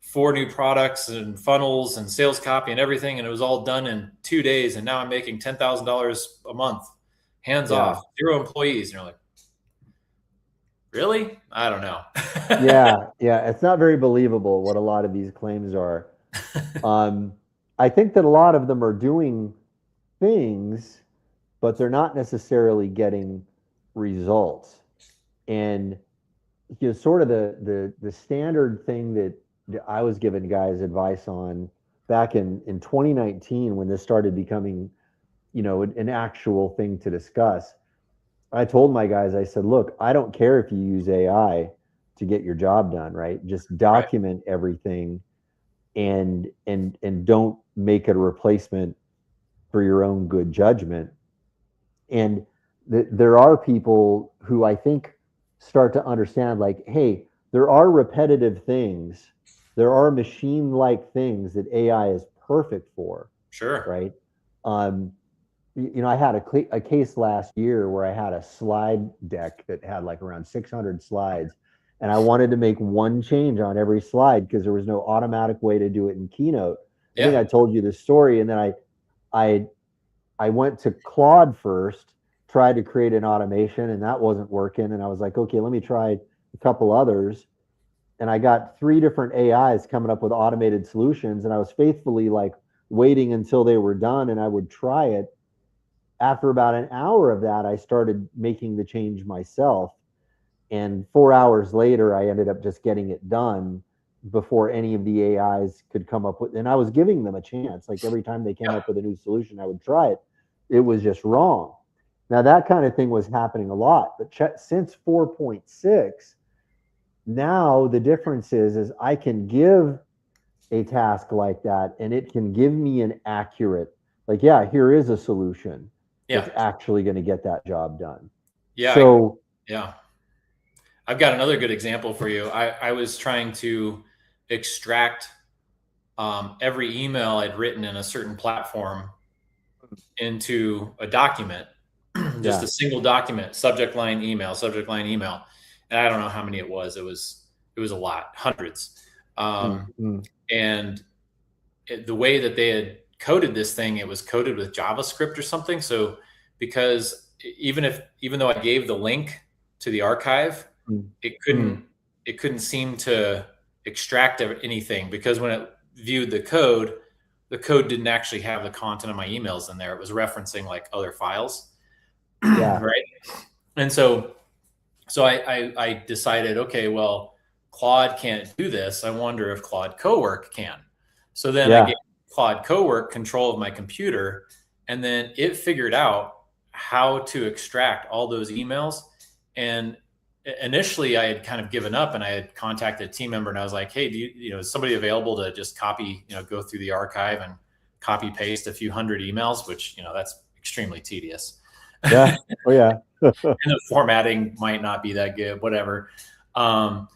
4 new products and funnels and sales copy and everything, and it was all done in 2 days, and now I'm making $10,000 a month, hands off, 0 employees. And you're like, really? I don't know. yeah, it's not very believable what a lot of these claims are. I think that a lot of them are doing things, but they're not necessarily getting results. And sort of the standard thing that I was giving guys advice on back in 2019, when this started becoming, an actual thing to discuss. I told my guys, I said, look, I don't care if you use AI to get your job done, right? Just document everything and don't make it a replacement for your own good judgment. And there are people who I think start to understand, like, hey, there are repetitive things, there are machine-like things that AI is perfect for. Sure. Right. I had a case last year where I had a slide deck that had like around 600 slides, and I wanted to make one change on every slide because there was no automatic way to do it in Keynote. I think I told you this story, and then I went to Claude first, tried to create an automation, and that wasn't working. And I was like, okay, let me try a couple others. And I got 3 different AIs coming up with automated solutions, and I was faithfully like waiting until they were done, and I would try it. After about an hour of that, I started making the change myself. And 4 hours later, I ended up just getting it done before any of the AIs could come up with, and I was giving them a chance. Like every time they came up with a new solution, I would try it. It was just wrong. Now that kind of thing was happening a lot, but since 4.6, now the difference is I can give a task like that, and it can give me an accurate, like, yeah, here is a solution that's actually going to get that job done. Yeah. So I've got another good example for you. I was trying to extract every email I'd written in a certain platform into a document, just a single document, subject line email. And I don't know how many it was. It was a lot, hundreds. And the way that they had coded this thing, it was coded with JavaScript or something. So because even though I gave the link to the archive, it couldn't seem to extract anything, because when it viewed the code didn't actually have the content of my emails in there. It was referencing like other files. Right. And so I decided, okay, well, Claude can't do this. I wonder if Claude Cowork can. So then I gave Claude Cowork control of my computer, and then it figured out how to extract all those emails. And initially I had kind of given up, and I had contacted a team member, and I was like, hey, is somebody available to just copy, go through the archive and copy paste a few hundred emails, which, that's extremely tedious. Yeah. Oh yeah. And the formatting might not be that good, whatever. And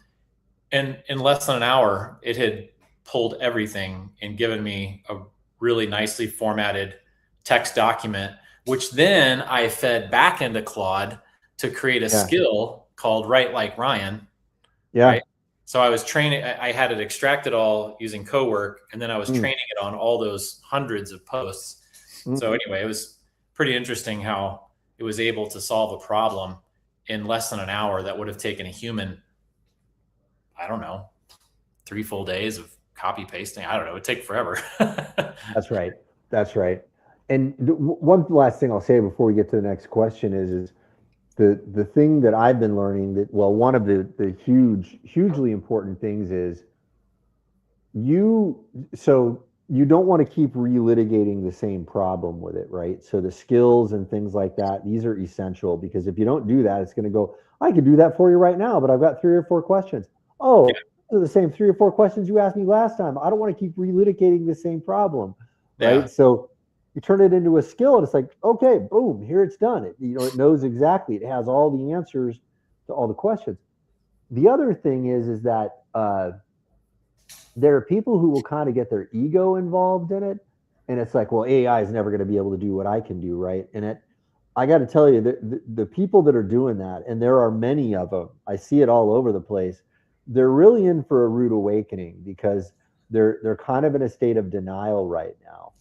in less than an hour, it had pulled everything and given me a really nicely formatted text document, which then I fed back into Claude to create a skill called Write Like Ryan. Yeah. Right? So I was training, I had it extracted all using Cowork, and then I was Mm. training it on all those hundreds of posts. So anyway, it was pretty interesting how it was able to solve a problem in less than an hour that would have taken a human, I don't know, 3 full days of copy pasting. I don't know. It would take forever. That's right. That's right. And one last thing I'll say before we get to the next question is the thing that I've been learning that, well, one of the hugely important things is so you don't want to keep relitigating the same problem with it, right? So the skills and things like that, these are essential, because if you don't do that, it's going to go, I could do that for you right now, but I've got 3 or 4 questions. Oh, Yeah. those are the same 3 or 4 questions you asked me last time. I don't want to keep relitigating the same problem, right? Yeah. So you turn it into a skill, and it's like, okay, boom, here it's done. It knows exactly. It has all the answers to all the questions. The other thing is that there are people who will kind of get their ego involved in it, and it's like, well, AI is never going to be able to do what I can do, right? And I got to tell you, the people that are doing that, and there are many of them, I see it all over the place. They're really in for a rude awakening, because they're kind of in a state of denial right now.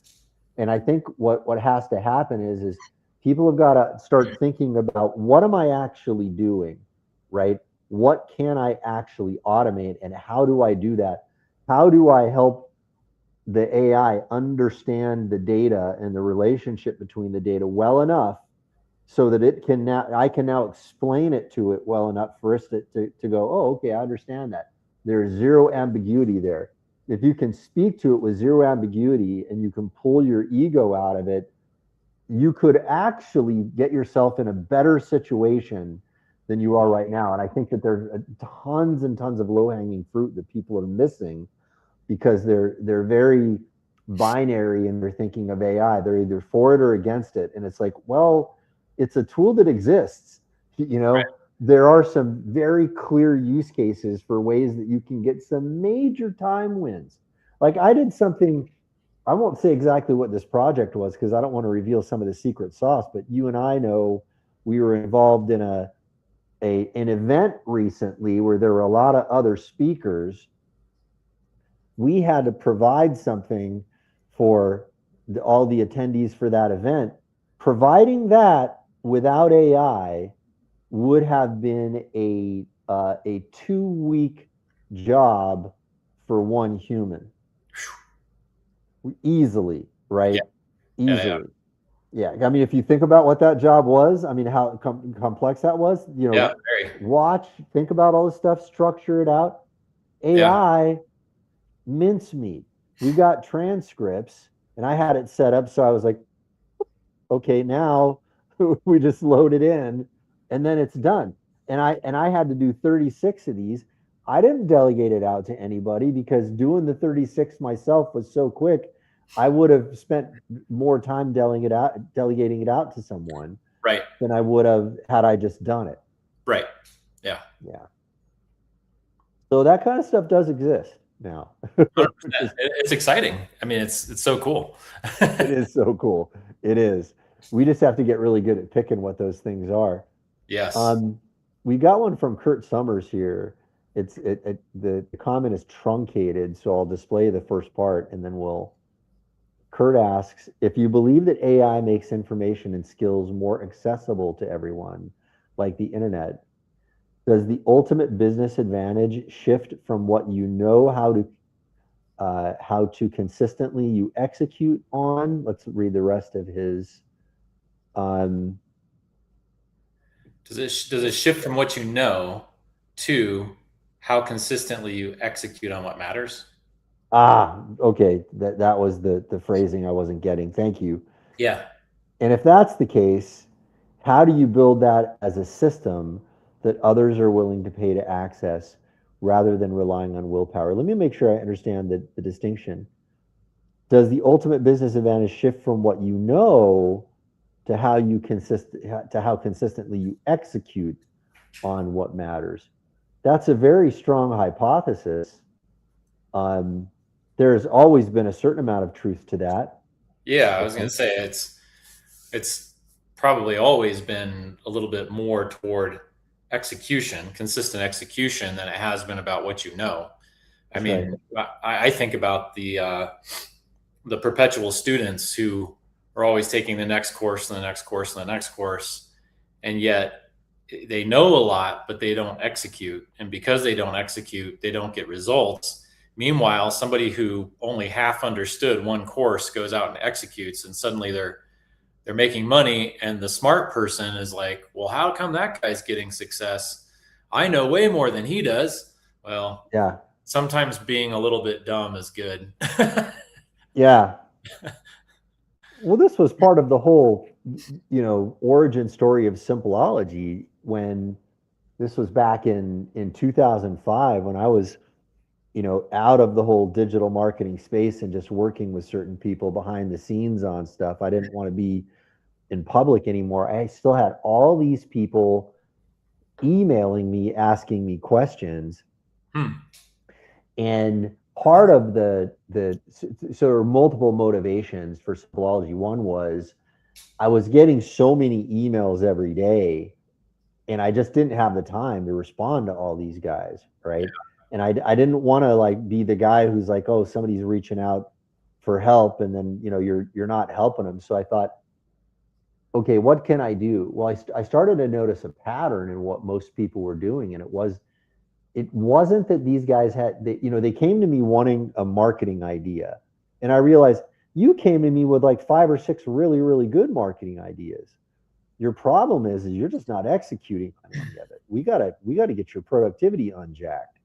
And I think what has to happen is people have got to start thinking about, what am I actually doing, right? What can I actually automate, and how do I do that? How do I help the AI understand the data and the relationship between the data well enough so that I can now explain it to it well enough for us to go, oh, okay, I understand that. There's zero ambiguity there. If you can speak to it with zero ambiguity, and you can pull your ego out of it, you could actually get yourself in a better situation than you are right now. And I think that there's tons and tons of low-hanging fruit that people are missing, because they're very binary in their thinking of AI. They're either for it or against it. And it's like, well, it's a tool that exists. Right. There are some very clear use cases for ways that you can get some major time wins. Like, I did something, I won't say exactly what this project was, because I don't want to reveal some of the secret sauce, but you and I know we were involved in an event recently where there were a lot of other speakers. We had to provide something for all the attendees for that event. Providing that without AI would have been a 2-week job for one human. Easily, right? Yeah. Easily. Yeah. I mean, if you think about what that job was, I mean, how complex that was, Yeah, very. think about all this stuff, structure it out. AI, mincemeat. We got transcripts, and I had it set up so I was like, okay, now we just load it in, and then it's done. And I had to do 36 of these. I didn't delegate it out to anybody, because doing the 36 myself was so quick. I would have spent more time delegating it out to someone, Right. than I would have had I just done it. Right. Yeah. Yeah. So that kind of stuff does exist now. 100%. It's exciting. I mean, it's so cool. It is so cool. It is. We just have to get really good at picking what those things are. Yes. We got one from Kurt Summers here. The comment is truncated, so I'll display the first part, and then Kurt asks, if you believe that AI makes information and skills more accessible to everyone, like the internet, does the ultimate business advantage shift from what you know how to consistently you execute on? Let's read the rest of his. Does it shift from what you know to how consistently you execute on what matters? Okay. That was the phrasing I wasn't getting. Thank you. Yeah. And if that's the case, how do you build that as a system that others are willing to pay to access, rather than relying on willpower? Let me make sure I understand the distinction. Does the ultimate business advantage shift from what you know to how consistently you execute on what matters? That's a very strong hypothesis. There's always been a certain amount of truth to that. Yeah, I was going to say it's probably always been a little bit more toward consistent execution, than it has been about what you know. I That's mean, I think about the perpetual students who are always taking the next course and the next course and the next course, and yet they know a lot, but they don't execute. And because they don't execute, they don't get results. Meanwhile, somebody who only half understood one course goes out and executes, and suddenly they're making money. And the smart person is like, well, how come that guy's getting success? I know way more than he does. Well, Yeah. sometimes being a little bit dumb is good. Yeah. Well, this was part of the whole, origin story of Simpleology, when this was back in 2005, when I was, out of the whole digital marketing space and just working with certain people behind the scenes on stuff. I didn't want to be in public anymore. I still had all these people emailing me, asking me questions. And part of so there were multiple motivations for Simpleology. One was I was getting so many emails every day, and I just didn't have the time to respond to all these guys, right? And I didn't want to like be the guy who's like, oh, somebody's reaching out for help, and then you're not helping them. So I thought, okay, what can I do? Well, I started to notice a pattern in what most people were doing, and it wasn't that these guys they came to me wanting a marketing idea, and I realized you came to me with like 5 or 6 really, really good marketing ideas. Your problem is you're just not executing on any of it. We gotta get your productivity unjacked.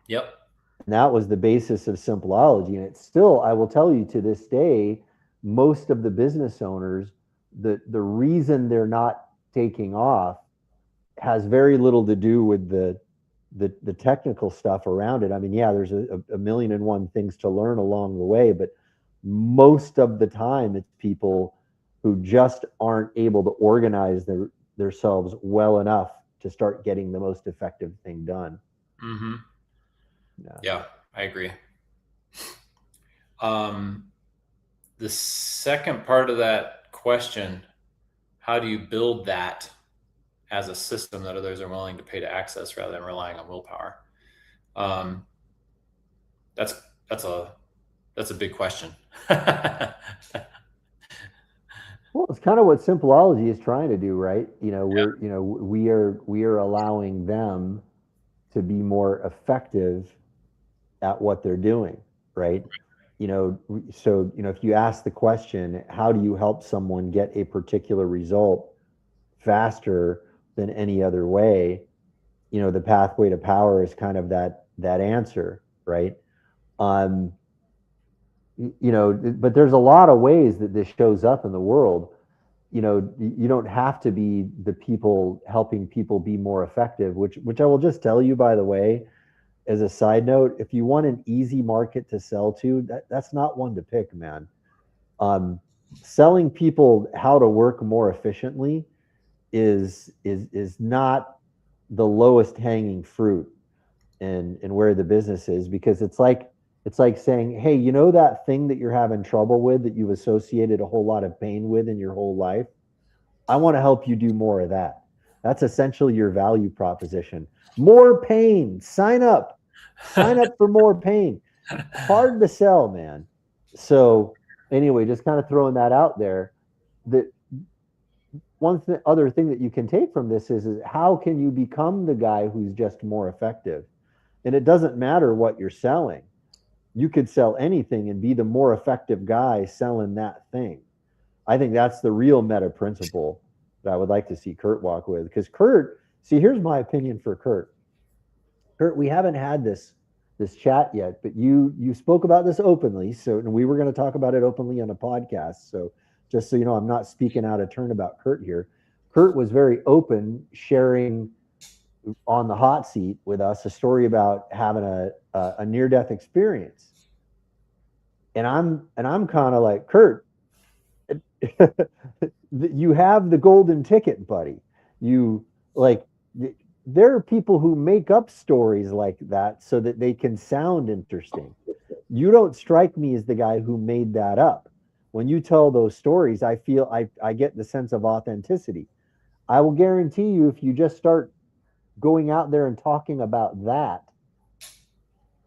Yep. And that was the basis of Simpleology. And it's still, I will tell you to this day, most of the business owners, the reason they're not taking off has very little to do with the technical stuff around it. I mean, yeah, there's a million and one things to learn along the way, but most of the time it's people who just aren't able to organize themselves well enough to start getting the most effective thing done. Mm-hmm. Yeah, I agree. The second part of that question, how do you build that as a system that others are willing to pay to access rather than relying on willpower? That's a big question. Well, it's kind of what Simpleology is trying to do, right? We are allowing them to be more effective at what they're doing, right? So if you ask the question, how do you help someone get a particular result faster than any other way? The pathway to power is kind of that answer, right? But there's a lot of ways that this shows up in the world. You don't have to be the people helping people be more effective, which I will just tell you, by the way, as a side note, if you want an easy market to sell to, that's not one to pick, man. Selling people how to work more efficiently is not the lowest hanging fruit and where the business is, because it's like saying, hey, that thing that you're having trouble with, that you've associated a whole lot of pain with in your whole life, I want to help you do more of that. That's essentially your value proposition. More pain. Sign up for more pain. Hard to sell, man. So anyway, just kind of throwing that out there. That other thing that you can take from this is how can you become the guy who's just more effective? And it doesn't matter what you're selling. You could sell anything and be the more effective guy selling that thing. I think that's the real meta principle that I would like to see Kurt walk with. Because Kurt, see, here's my opinion for Kurt. Kurt, we haven't had this chat yet, but you spoke about this openly. So, and we were going to talk about it openly on a podcast. So just so you know, I'm not speaking out of turn about Kurt here. Kurt was very open, sharing on the hot seat with us a story about having a near-death experience. And I'm kind of like, Kurt, you have the golden ticket, buddy. There are people who make up stories like that so that they can sound interesting. You don't strike me as the guy who made that up. When you tell those stories, I feel I get the sense of authenticity. I will guarantee you, if you just start going out there and talking about that,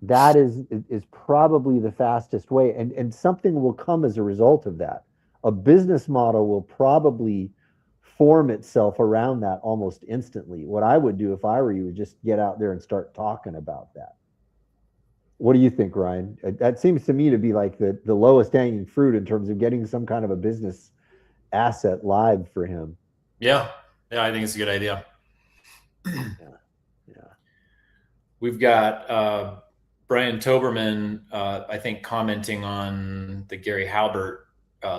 that is probably the fastest way. And something will come as a result of that. A business model will probably form itself around that almost instantly. What I would do if I were you is just get out there and start talking about that. What do you think, Ryan? That seems to me to be like the lowest hanging fruit in terms of getting some kind of a business asset live for him. Yeah. Yeah, I think it's a good idea. Yeah. We've got Brian Toberman, I think, commenting on the Gary Halbert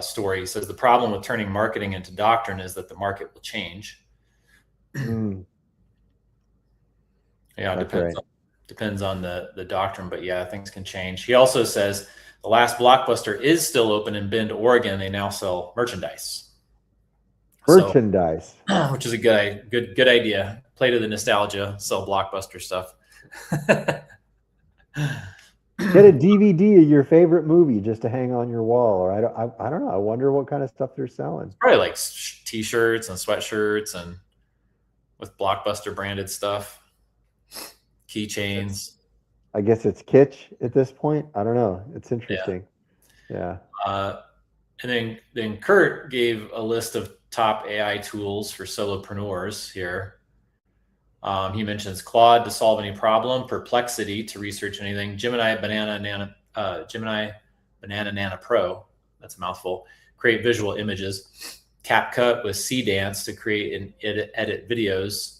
story. He says the problem with turning marketing into doctrine is that the market will change. Mm. Yeah, That's depends on the doctrine, but yeah, things can change. He also says the last Blockbuster is still open in Bend, Oregon. They now sell merchandise. Merchandise, so, which is a good idea. Play to the nostalgia, sell Blockbuster stuff. Get a DVD of your favorite movie just to hang on your wall, or I don't know. I wonder what kind of stuff they're selling. Probably like T-shirts and sweatshirts and with Blockbuster branded stuff, keychains. I guess it's kitsch at this point. I don't know. It's interesting. Yeah. And then Kurt gave a list of top AI tools for solopreneurs here. He mentions Claude to solve any problem, Perplexity to research anything, Gemini Banana Nano Pro, that's a mouthful, create visual images, CapCut with CDance to create and edit videos,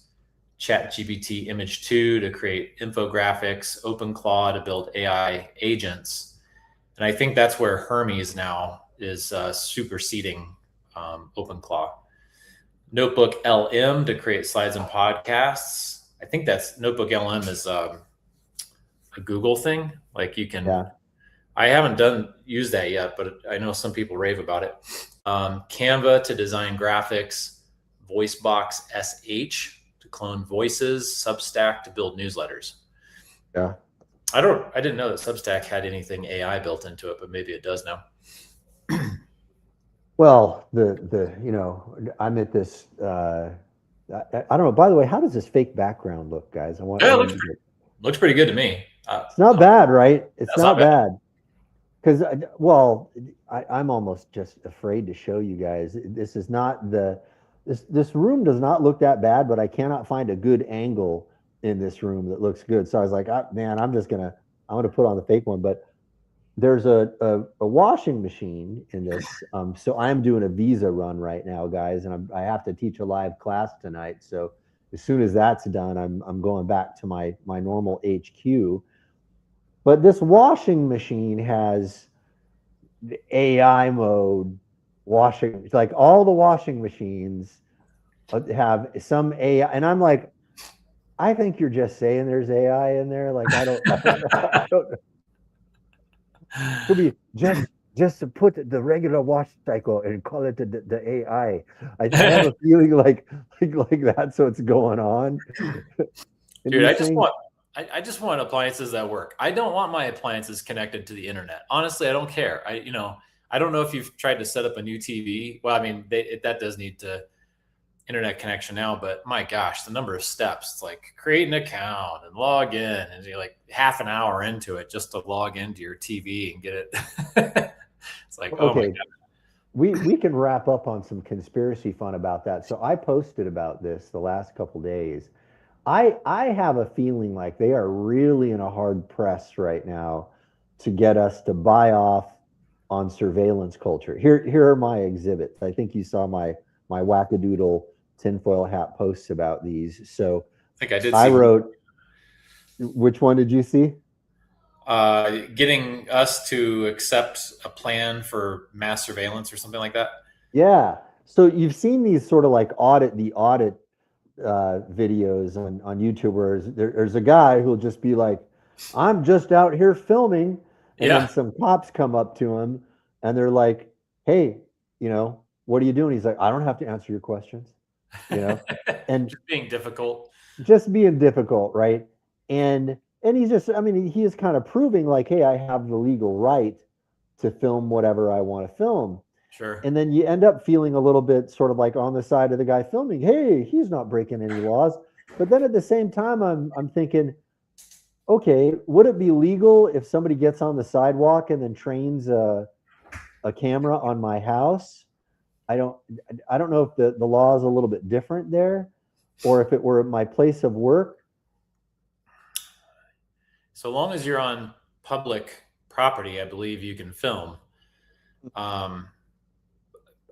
ChatGPT Image 2 to create infographics, OpenClaw to build AI agents. And I think that's where Hermes now is superseding OpenClaw. Notebook LM to create slides and podcasts. I think that's Notebook LM is a Google thing. Like you can, I haven't used that yet, but I know some people rave about it. Canva to design graphics, VoiceBox SH to clone voices, Substack to build newsletters. Yeah. I didn't know that Substack had anything AI built into it, but maybe it does now. Well, I'm at this. I don't know. By the way, how does this fake background look, guys? Looks pretty good to me. It's not bad, right? It's not bad. Because, I'm almost just afraid to show you guys. This is not this room does not look that bad, but I cannot find a good angle in this room that looks good. So I was like, man, I'm gonna put on the fake one. But there's a washing machine in this. So I'm doing a visa run right now, guys, and I have to teach a live class tonight. So as soon as that's done, I'm going back to my normal HQ. But this washing machine has the AI mode washing. It's like all the washing machines have some AI, and I'm like, I think you're just saying there's AI in there. Like I don't know. Could be just to put the regular wash cycle and call it the AI. I have a feeling like that's what's going on. Dude, I just want appliances that work. I don't want my appliances connected to the internet. Honestly, I don't care. I don't know if you've tried to set up a new TV. Well, I mean, that does need to internet connection now, but my gosh, the number of steps. It's like create an account and log in, and you're like half an hour into it just to log into your TV and get it. It's like, oh my God. We can wrap up on some conspiracy fun about that. So I posted about this the last couple days. I have a feeling like they are really in a hard press right now to get us to buy off on surveillance culture. Here are my exhibits. I think you saw my wackadoodle tinfoil hat posts about these. So I think I did. I wrote. Which one did you see? Getting us to accept a plan for mass surveillance or something like that. Yeah. So you've seen these sort of like audit videos on YouTube where there's a guy who'll just be like, I'm just out here filming. And then some cops come up to him and they're like, hey, what are you doing? He's like, I don't have to answer your questions, and just being difficult, right? And he's just, he is kind of proving like, hey, I have the legal right to film whatever I want to film. Sure. And then you end up feeling a little bit sort of like on the side of the guy filming. Hey, he's not breaking any laws. But then at the same time, I'm thinking, okay, would it be legal if somebody gets on the sidewalk and then trains a camera on my house? I don't I don't know if the law is a little bit different there, or if it were my place of work. So long as you're on public property, I believe you can film. Um,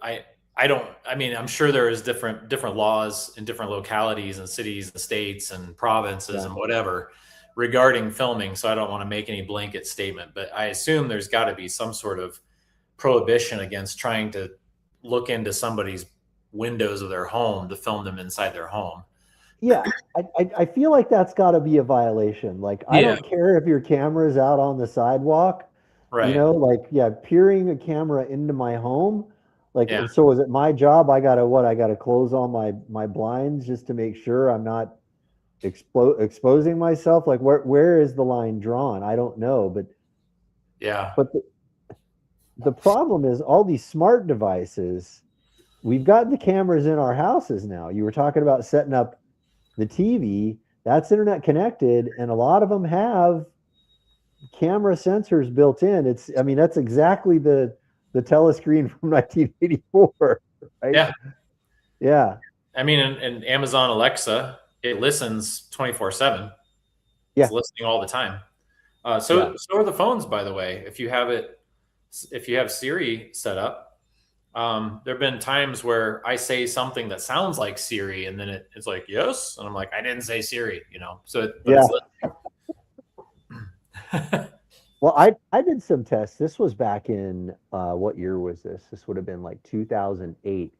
I I don't. I mean, I'm sure there is different laws in different localities and cities and states and provinces Yeah. and whatever regarding filming. So I don't want to make any blanket statement, but I assume there's got to be some sort of prohibition against trying to look into somebody's windows of their home to film them inside their home. Yeah, I feel like that's got to be a violation. Like, I Yeah. don't care if your camera is out on the sidewalk, Right. like, yeah, peering a camera into my home. Like, Yeah. so is it my job? I gotta close all my blinds just to make sure I'm not exposing myself. Like, where is the line drawn? I don't know, Yeah. but the problem is all these smart devices. We've got the cameras in our houses now. You were talking about setting up the TV, that's internet connected, and a lot of them have camera sensors built in. I mean, that's exactly the telescreen from 1984, right? Yeah. Yeah. I mean, in Amazon Alexa, it listens 24/7. Yeah. It's listening all the time. Yeah. So are the phones, by the way. If you have Siri set up, there have been times where I say something that sounds like Siri, and then it's like yes, and I'm like, I didn't say Siri, So Yeah. it's Well, I did some tests. This was back in what year was this? This would have been like 2008.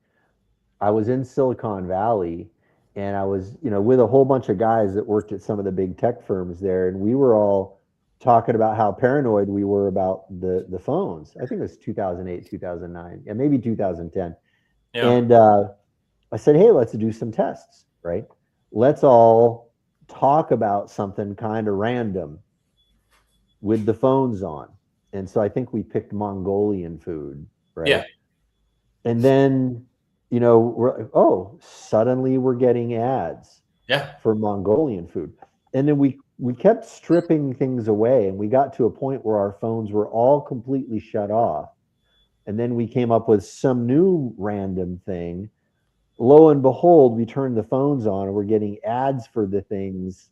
I was in Silicon Valley, and I was, with a whole bunch of guys that worked at some of the big tech firms there, and we were all talking about how paranoid we were about the phones. I think it was 2008, 2009, and maybe 2010. Yeah. And I said, hey, let's do some tests, right? Let's all talk about something kind of random with the phones on. And so I think we picked Mongolian food, right? Yeah. And then, suddenly we're getting ads Yeah. for Mongolian food. And then we kept stripping things away, and we got to a point where our phones were all completely shut off. And then we came up with some new random thing. Lo and behold, we turned the phones on and we're getting ads for the things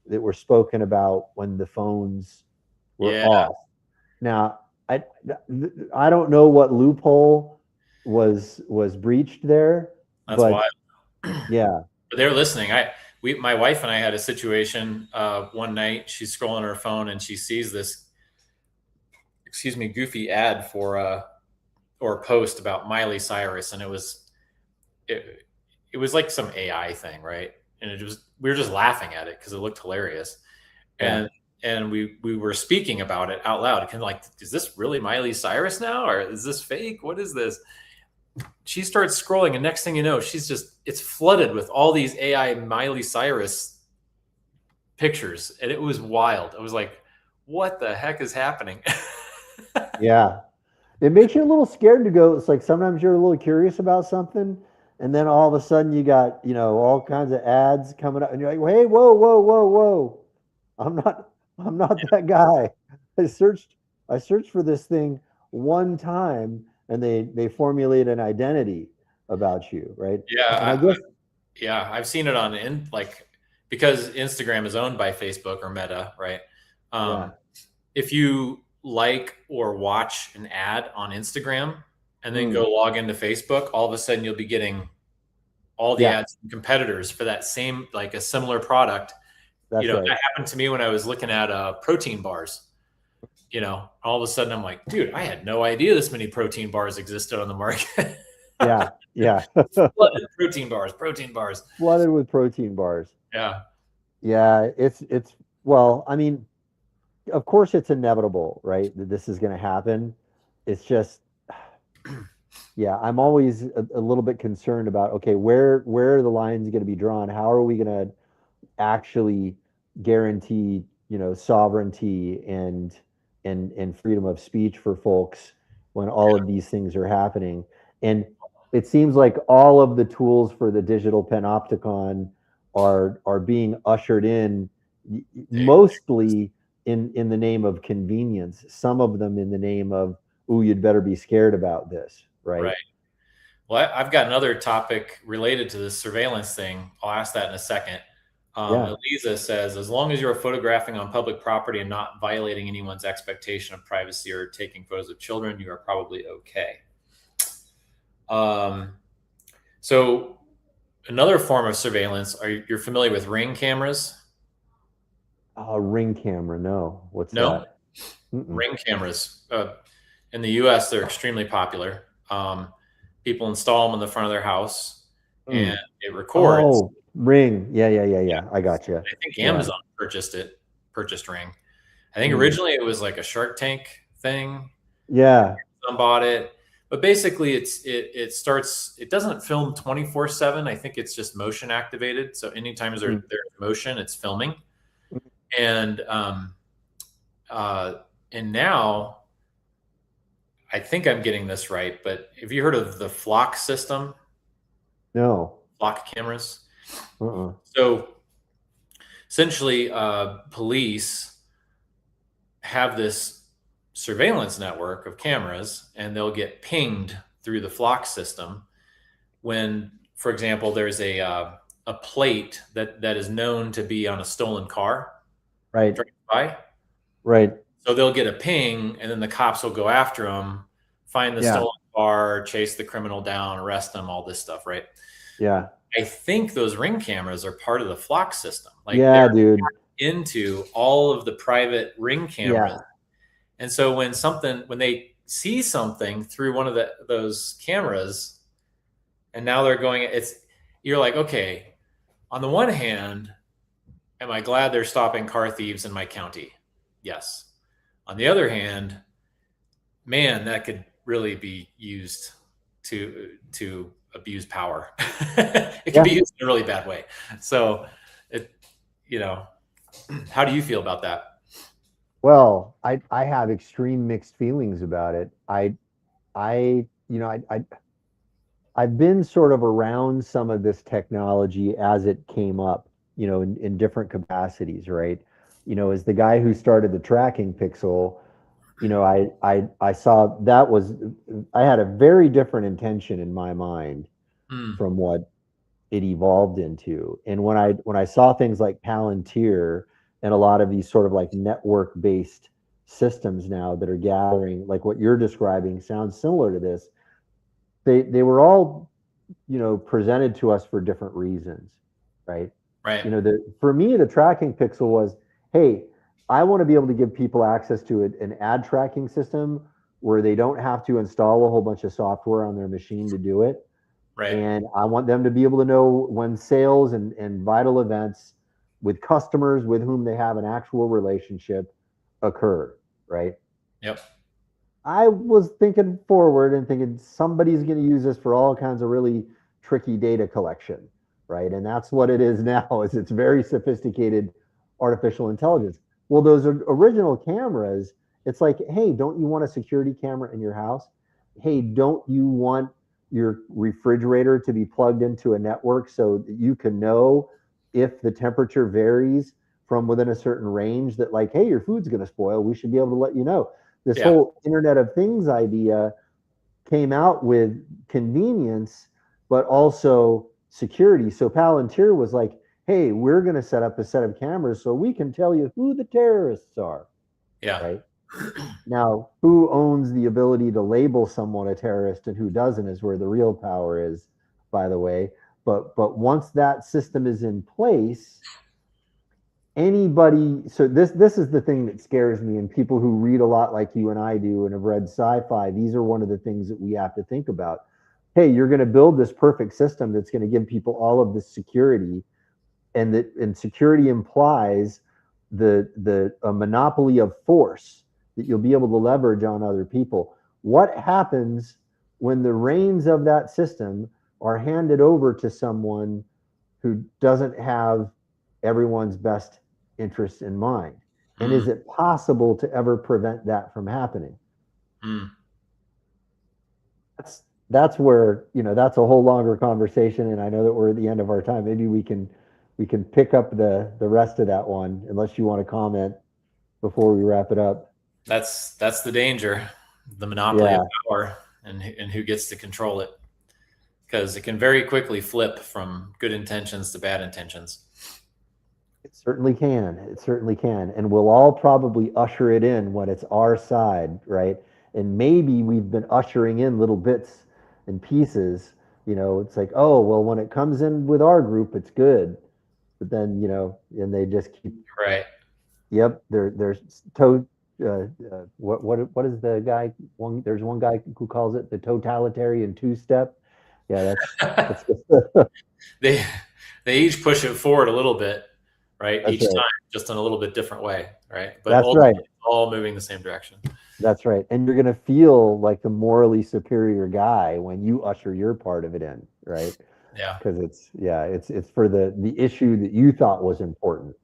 that were spoken about when the phones were off. Now, I don't know what loophole was breached there. That's wild. Yeah. But they're listening. My wife and I had a situation one night. She's scrolling her phone and she sees this, goofy ad for or a post about Miley Cyrus, and it was like some AI thing, right? And we were just laughing at it because it looked hilarious, and we were speaking about it out loud. Kind of like, is this really Miley Cyrus now, or is this fake? What is this? She starts scrolling, and next thing you know, it's flooded with all these AI Miley Cyrus pictures, and it was wild. I was like, what the heck is happening? Yeah. It makes you a little scared to go. It's like sometimes you're a little curious about something, and then all of a sudden you got, all kinds of ads coming up, and you're like, hey, whoa, whoa, whoa, whoa. I'm not that guy. I searched for this thing one time, and they formulate an identity about you, right? Yeah. I've seen it because Instagram is owned by Facebook or Meta, right? If you like or watch an ad on Instagram and then go log into Facebook, all of a sudden you'll be getting all the ads from competitors for that same, like a similar product. That's right. That happened to me when I was looking at protein bars. All of a sudden I'm like, dude, I had no idea this many protein bars existed on the market. Yeah. Flooded protein bars. Flooded with protein bars. Yeah. Yeah. It's well, I mean, of course it's inevitable, right? That this is going to happen. It's just, yeah, I'm always a little bit concerned about, okay, where are the lines going to be drawn? How are we going to actually guarantee, sovereignty and freedom of speech for folks when all of these things are happening? And it seems like all of the tools for the digital panopticon are being ushered in, mostly in the name of convenience. Some of them in the name of, "Ooh, you'd better be scared about this," right? Right. Well, I've got another topic related to this surveillance thing. I'll ask that in a second. Yeah. Eliza says, as long as you're photographing on public property and not violating anyone's expectation of privacy or taking photos of children, you are probably okay. So another form of surveillance, you're familiar with Ring cameras? Ring camera, no. What's No? that? Mm-mm. Ring cameras. In the US, they're extremely popular. People install them in the front of their house and it records. Oh, Ring. Yeah. I got you. I think Yeah. Amazon purchased Ring. I think originally it was like a Shark Tank thing. Yeah. Some bought it, but basically it doesn't film 24/7. I think it's just motion activated. So anytime there's motion, it's filming. And now I think I'm getting this right, but have you heard of the Flock system? No. Flock cameras. Uh-uh. So essentially, police have this surveillance network of cameras, and they'll get pinged through the Flock system when, for example, there's a plate that is known to be on a stolen car. Right. By. Right. So they'll get a ping, and then the cops will go after them, find the stolen car, chase the criminal down, arrest them, all this stuff, right? Yeah. I think those Ring cameras are part of the Flock system. Like, yeah, dude. Into all of the private Ring cameras. Yeah. And so when they see something through one of those cameras, and now they're going, you're like, okay, on the one hand, am I glad they're stopping car thieves in my county? Yes. On the other hand, man, that could really be used to abuse power. It can be used in a really bad way. So how do you feel about that? Well, I have extreme mixed feelings about it. I've been sort of around some of this technology as it came up, in different capacities, right? As the guy who started the tracking pixel, I saw I had a very different intention in my mind from what it evolved into. And when I saw things like Palantir and a lot of these sort of like network-based systems now that are gathering, like what you're describing sounds similar to this. They were all, presented to us for different reasons, right? Right. For me, the tracking pixel was, hey, I want to be able to give people access to an ad tracking system where they don't have to install a whole bunch of software on their machine to do it. Right. And I want them to be able to know when sales and vital events with customers with whom they have an actual relationship occur, right? Yep. I was thinking forward and thinking somebody's going to use this for all kinds of really tricky data collection, right? And that's what it is now, is it's very sophisticated artificial intelligence. Well, those original cameras, it's like, hey, don't you want a security camera in your house? Hey, don't you want your refrigerator to be plugged into a network so that you can know if the temperature varies from within a certain range, that like, hey, your food's going to spoil. We should be able to let you know. This whole Internet of Things idea came out with convenience, but also security. So Palantir was like, hey, we're going to set up a set of cameras so we can tell you who the terrorists are. Yeah. Right. Now, who owns the ability to label someone a terrorist and who doesn't is where the real power is, by the way. But once that system is in place, anybody, so this is the thing that scares me, and people who read a lot like you and I do and have read sci-fi, these are one of the things that we have to think about. Hey, you're going to build this perfect system that's going to give people all of this security, and security implies a monopoly of force that you'll be able to leverage on other people. What happens when the reins of that system are handed over to someone who doesn't have everyone's best interests in mind? And is it possible to ever prevent that from happening? That's where, that's a whole longer conversation. And I know that we're at the end of our time. Maybe we can we can pick up the rest of that one, unless you want to comment before we wrap it up. That's the danger, the monopoly of power, and who gets to control it, because it can very quickly flip from good intentions to bad intentions. It certainly can. It certainly can. And we'll all probably usher it in when it's our side, right? And maybe we've been ushering in little bits and pieces. You know, it's like, oh, well, when it comes in with our group, it's good. But then, you know, and they just keep. Right. Yep. There's what is the guy? There's one guy who calls it the totalitarian two-step. Yeah, that's they each push it forward a little bit, right? That's Each right. time, just in a little bit different way, right? But That's ultimately, right. all moving the same direction. That's right. And you're going to feel like the morally superior guy when you usher your part of it in, right? Yeah. Because it's for the issue that you thought was important.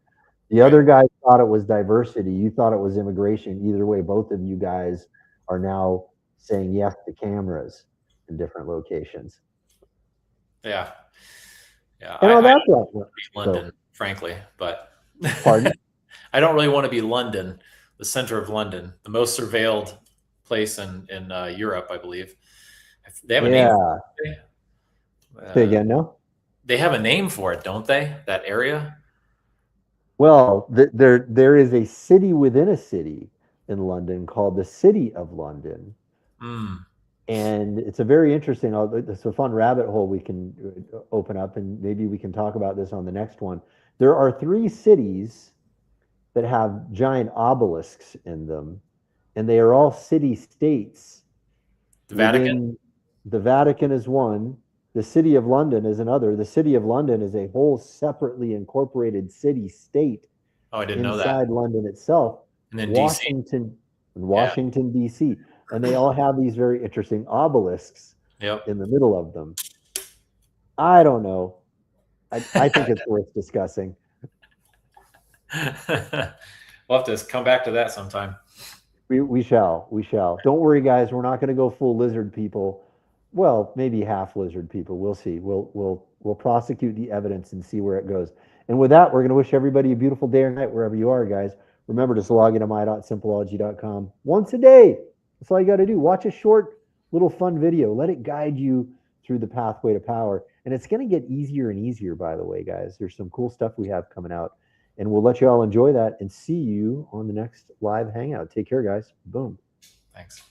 The other guy thought it was diversity. You thought it was immigration. Either way, both of you guys are now saying yes to cameras in different locations. Yeah. Yeah. And I that's don't want to be London, frankly, but pardon? I don't really want to be London, the center of London, the most surveilled place in Europe, I believe. They have a name for it. Say again, no? They have a name for it, don't they? That area? Well, there is a city within a city in London called the City of London. And it's a very interesting, it's a fun rabbit hole we can open up, and maybe we can talk about this on the next one. There are 3 cities that have giant obelisks in them, and they are all city-states. The Vatican? The Vatican is one. The City of London is another. The City of London is a whole separately incorporated city-state. Oh, I didn't know that. Inside London itself. And then Washington, D.C. And they all have these very interesting obelisks in the middle of them. I don't know. I think it's worth discussing. We'll have to come back to that sometime. We shall. Don't worry, guys. We're not going to go full lizard people. Well, maybe half lizard people. We'll see. We'll prosecute the evidence and see where it goes. And with that, we're going to wish everybody a beautiful day or night wherever you are, guys. Remember to log into my.simpleology.com once a day. That's all you got to do. Watch a short little fun video. Let it guide you through the pathway to power. And it's going to get easier and easier, by the way, guys. There's some cool stuff we have coming out. And we'll let you all enjoy that and see you on the next live Hangout. Take care, guys. Boom. Thanks.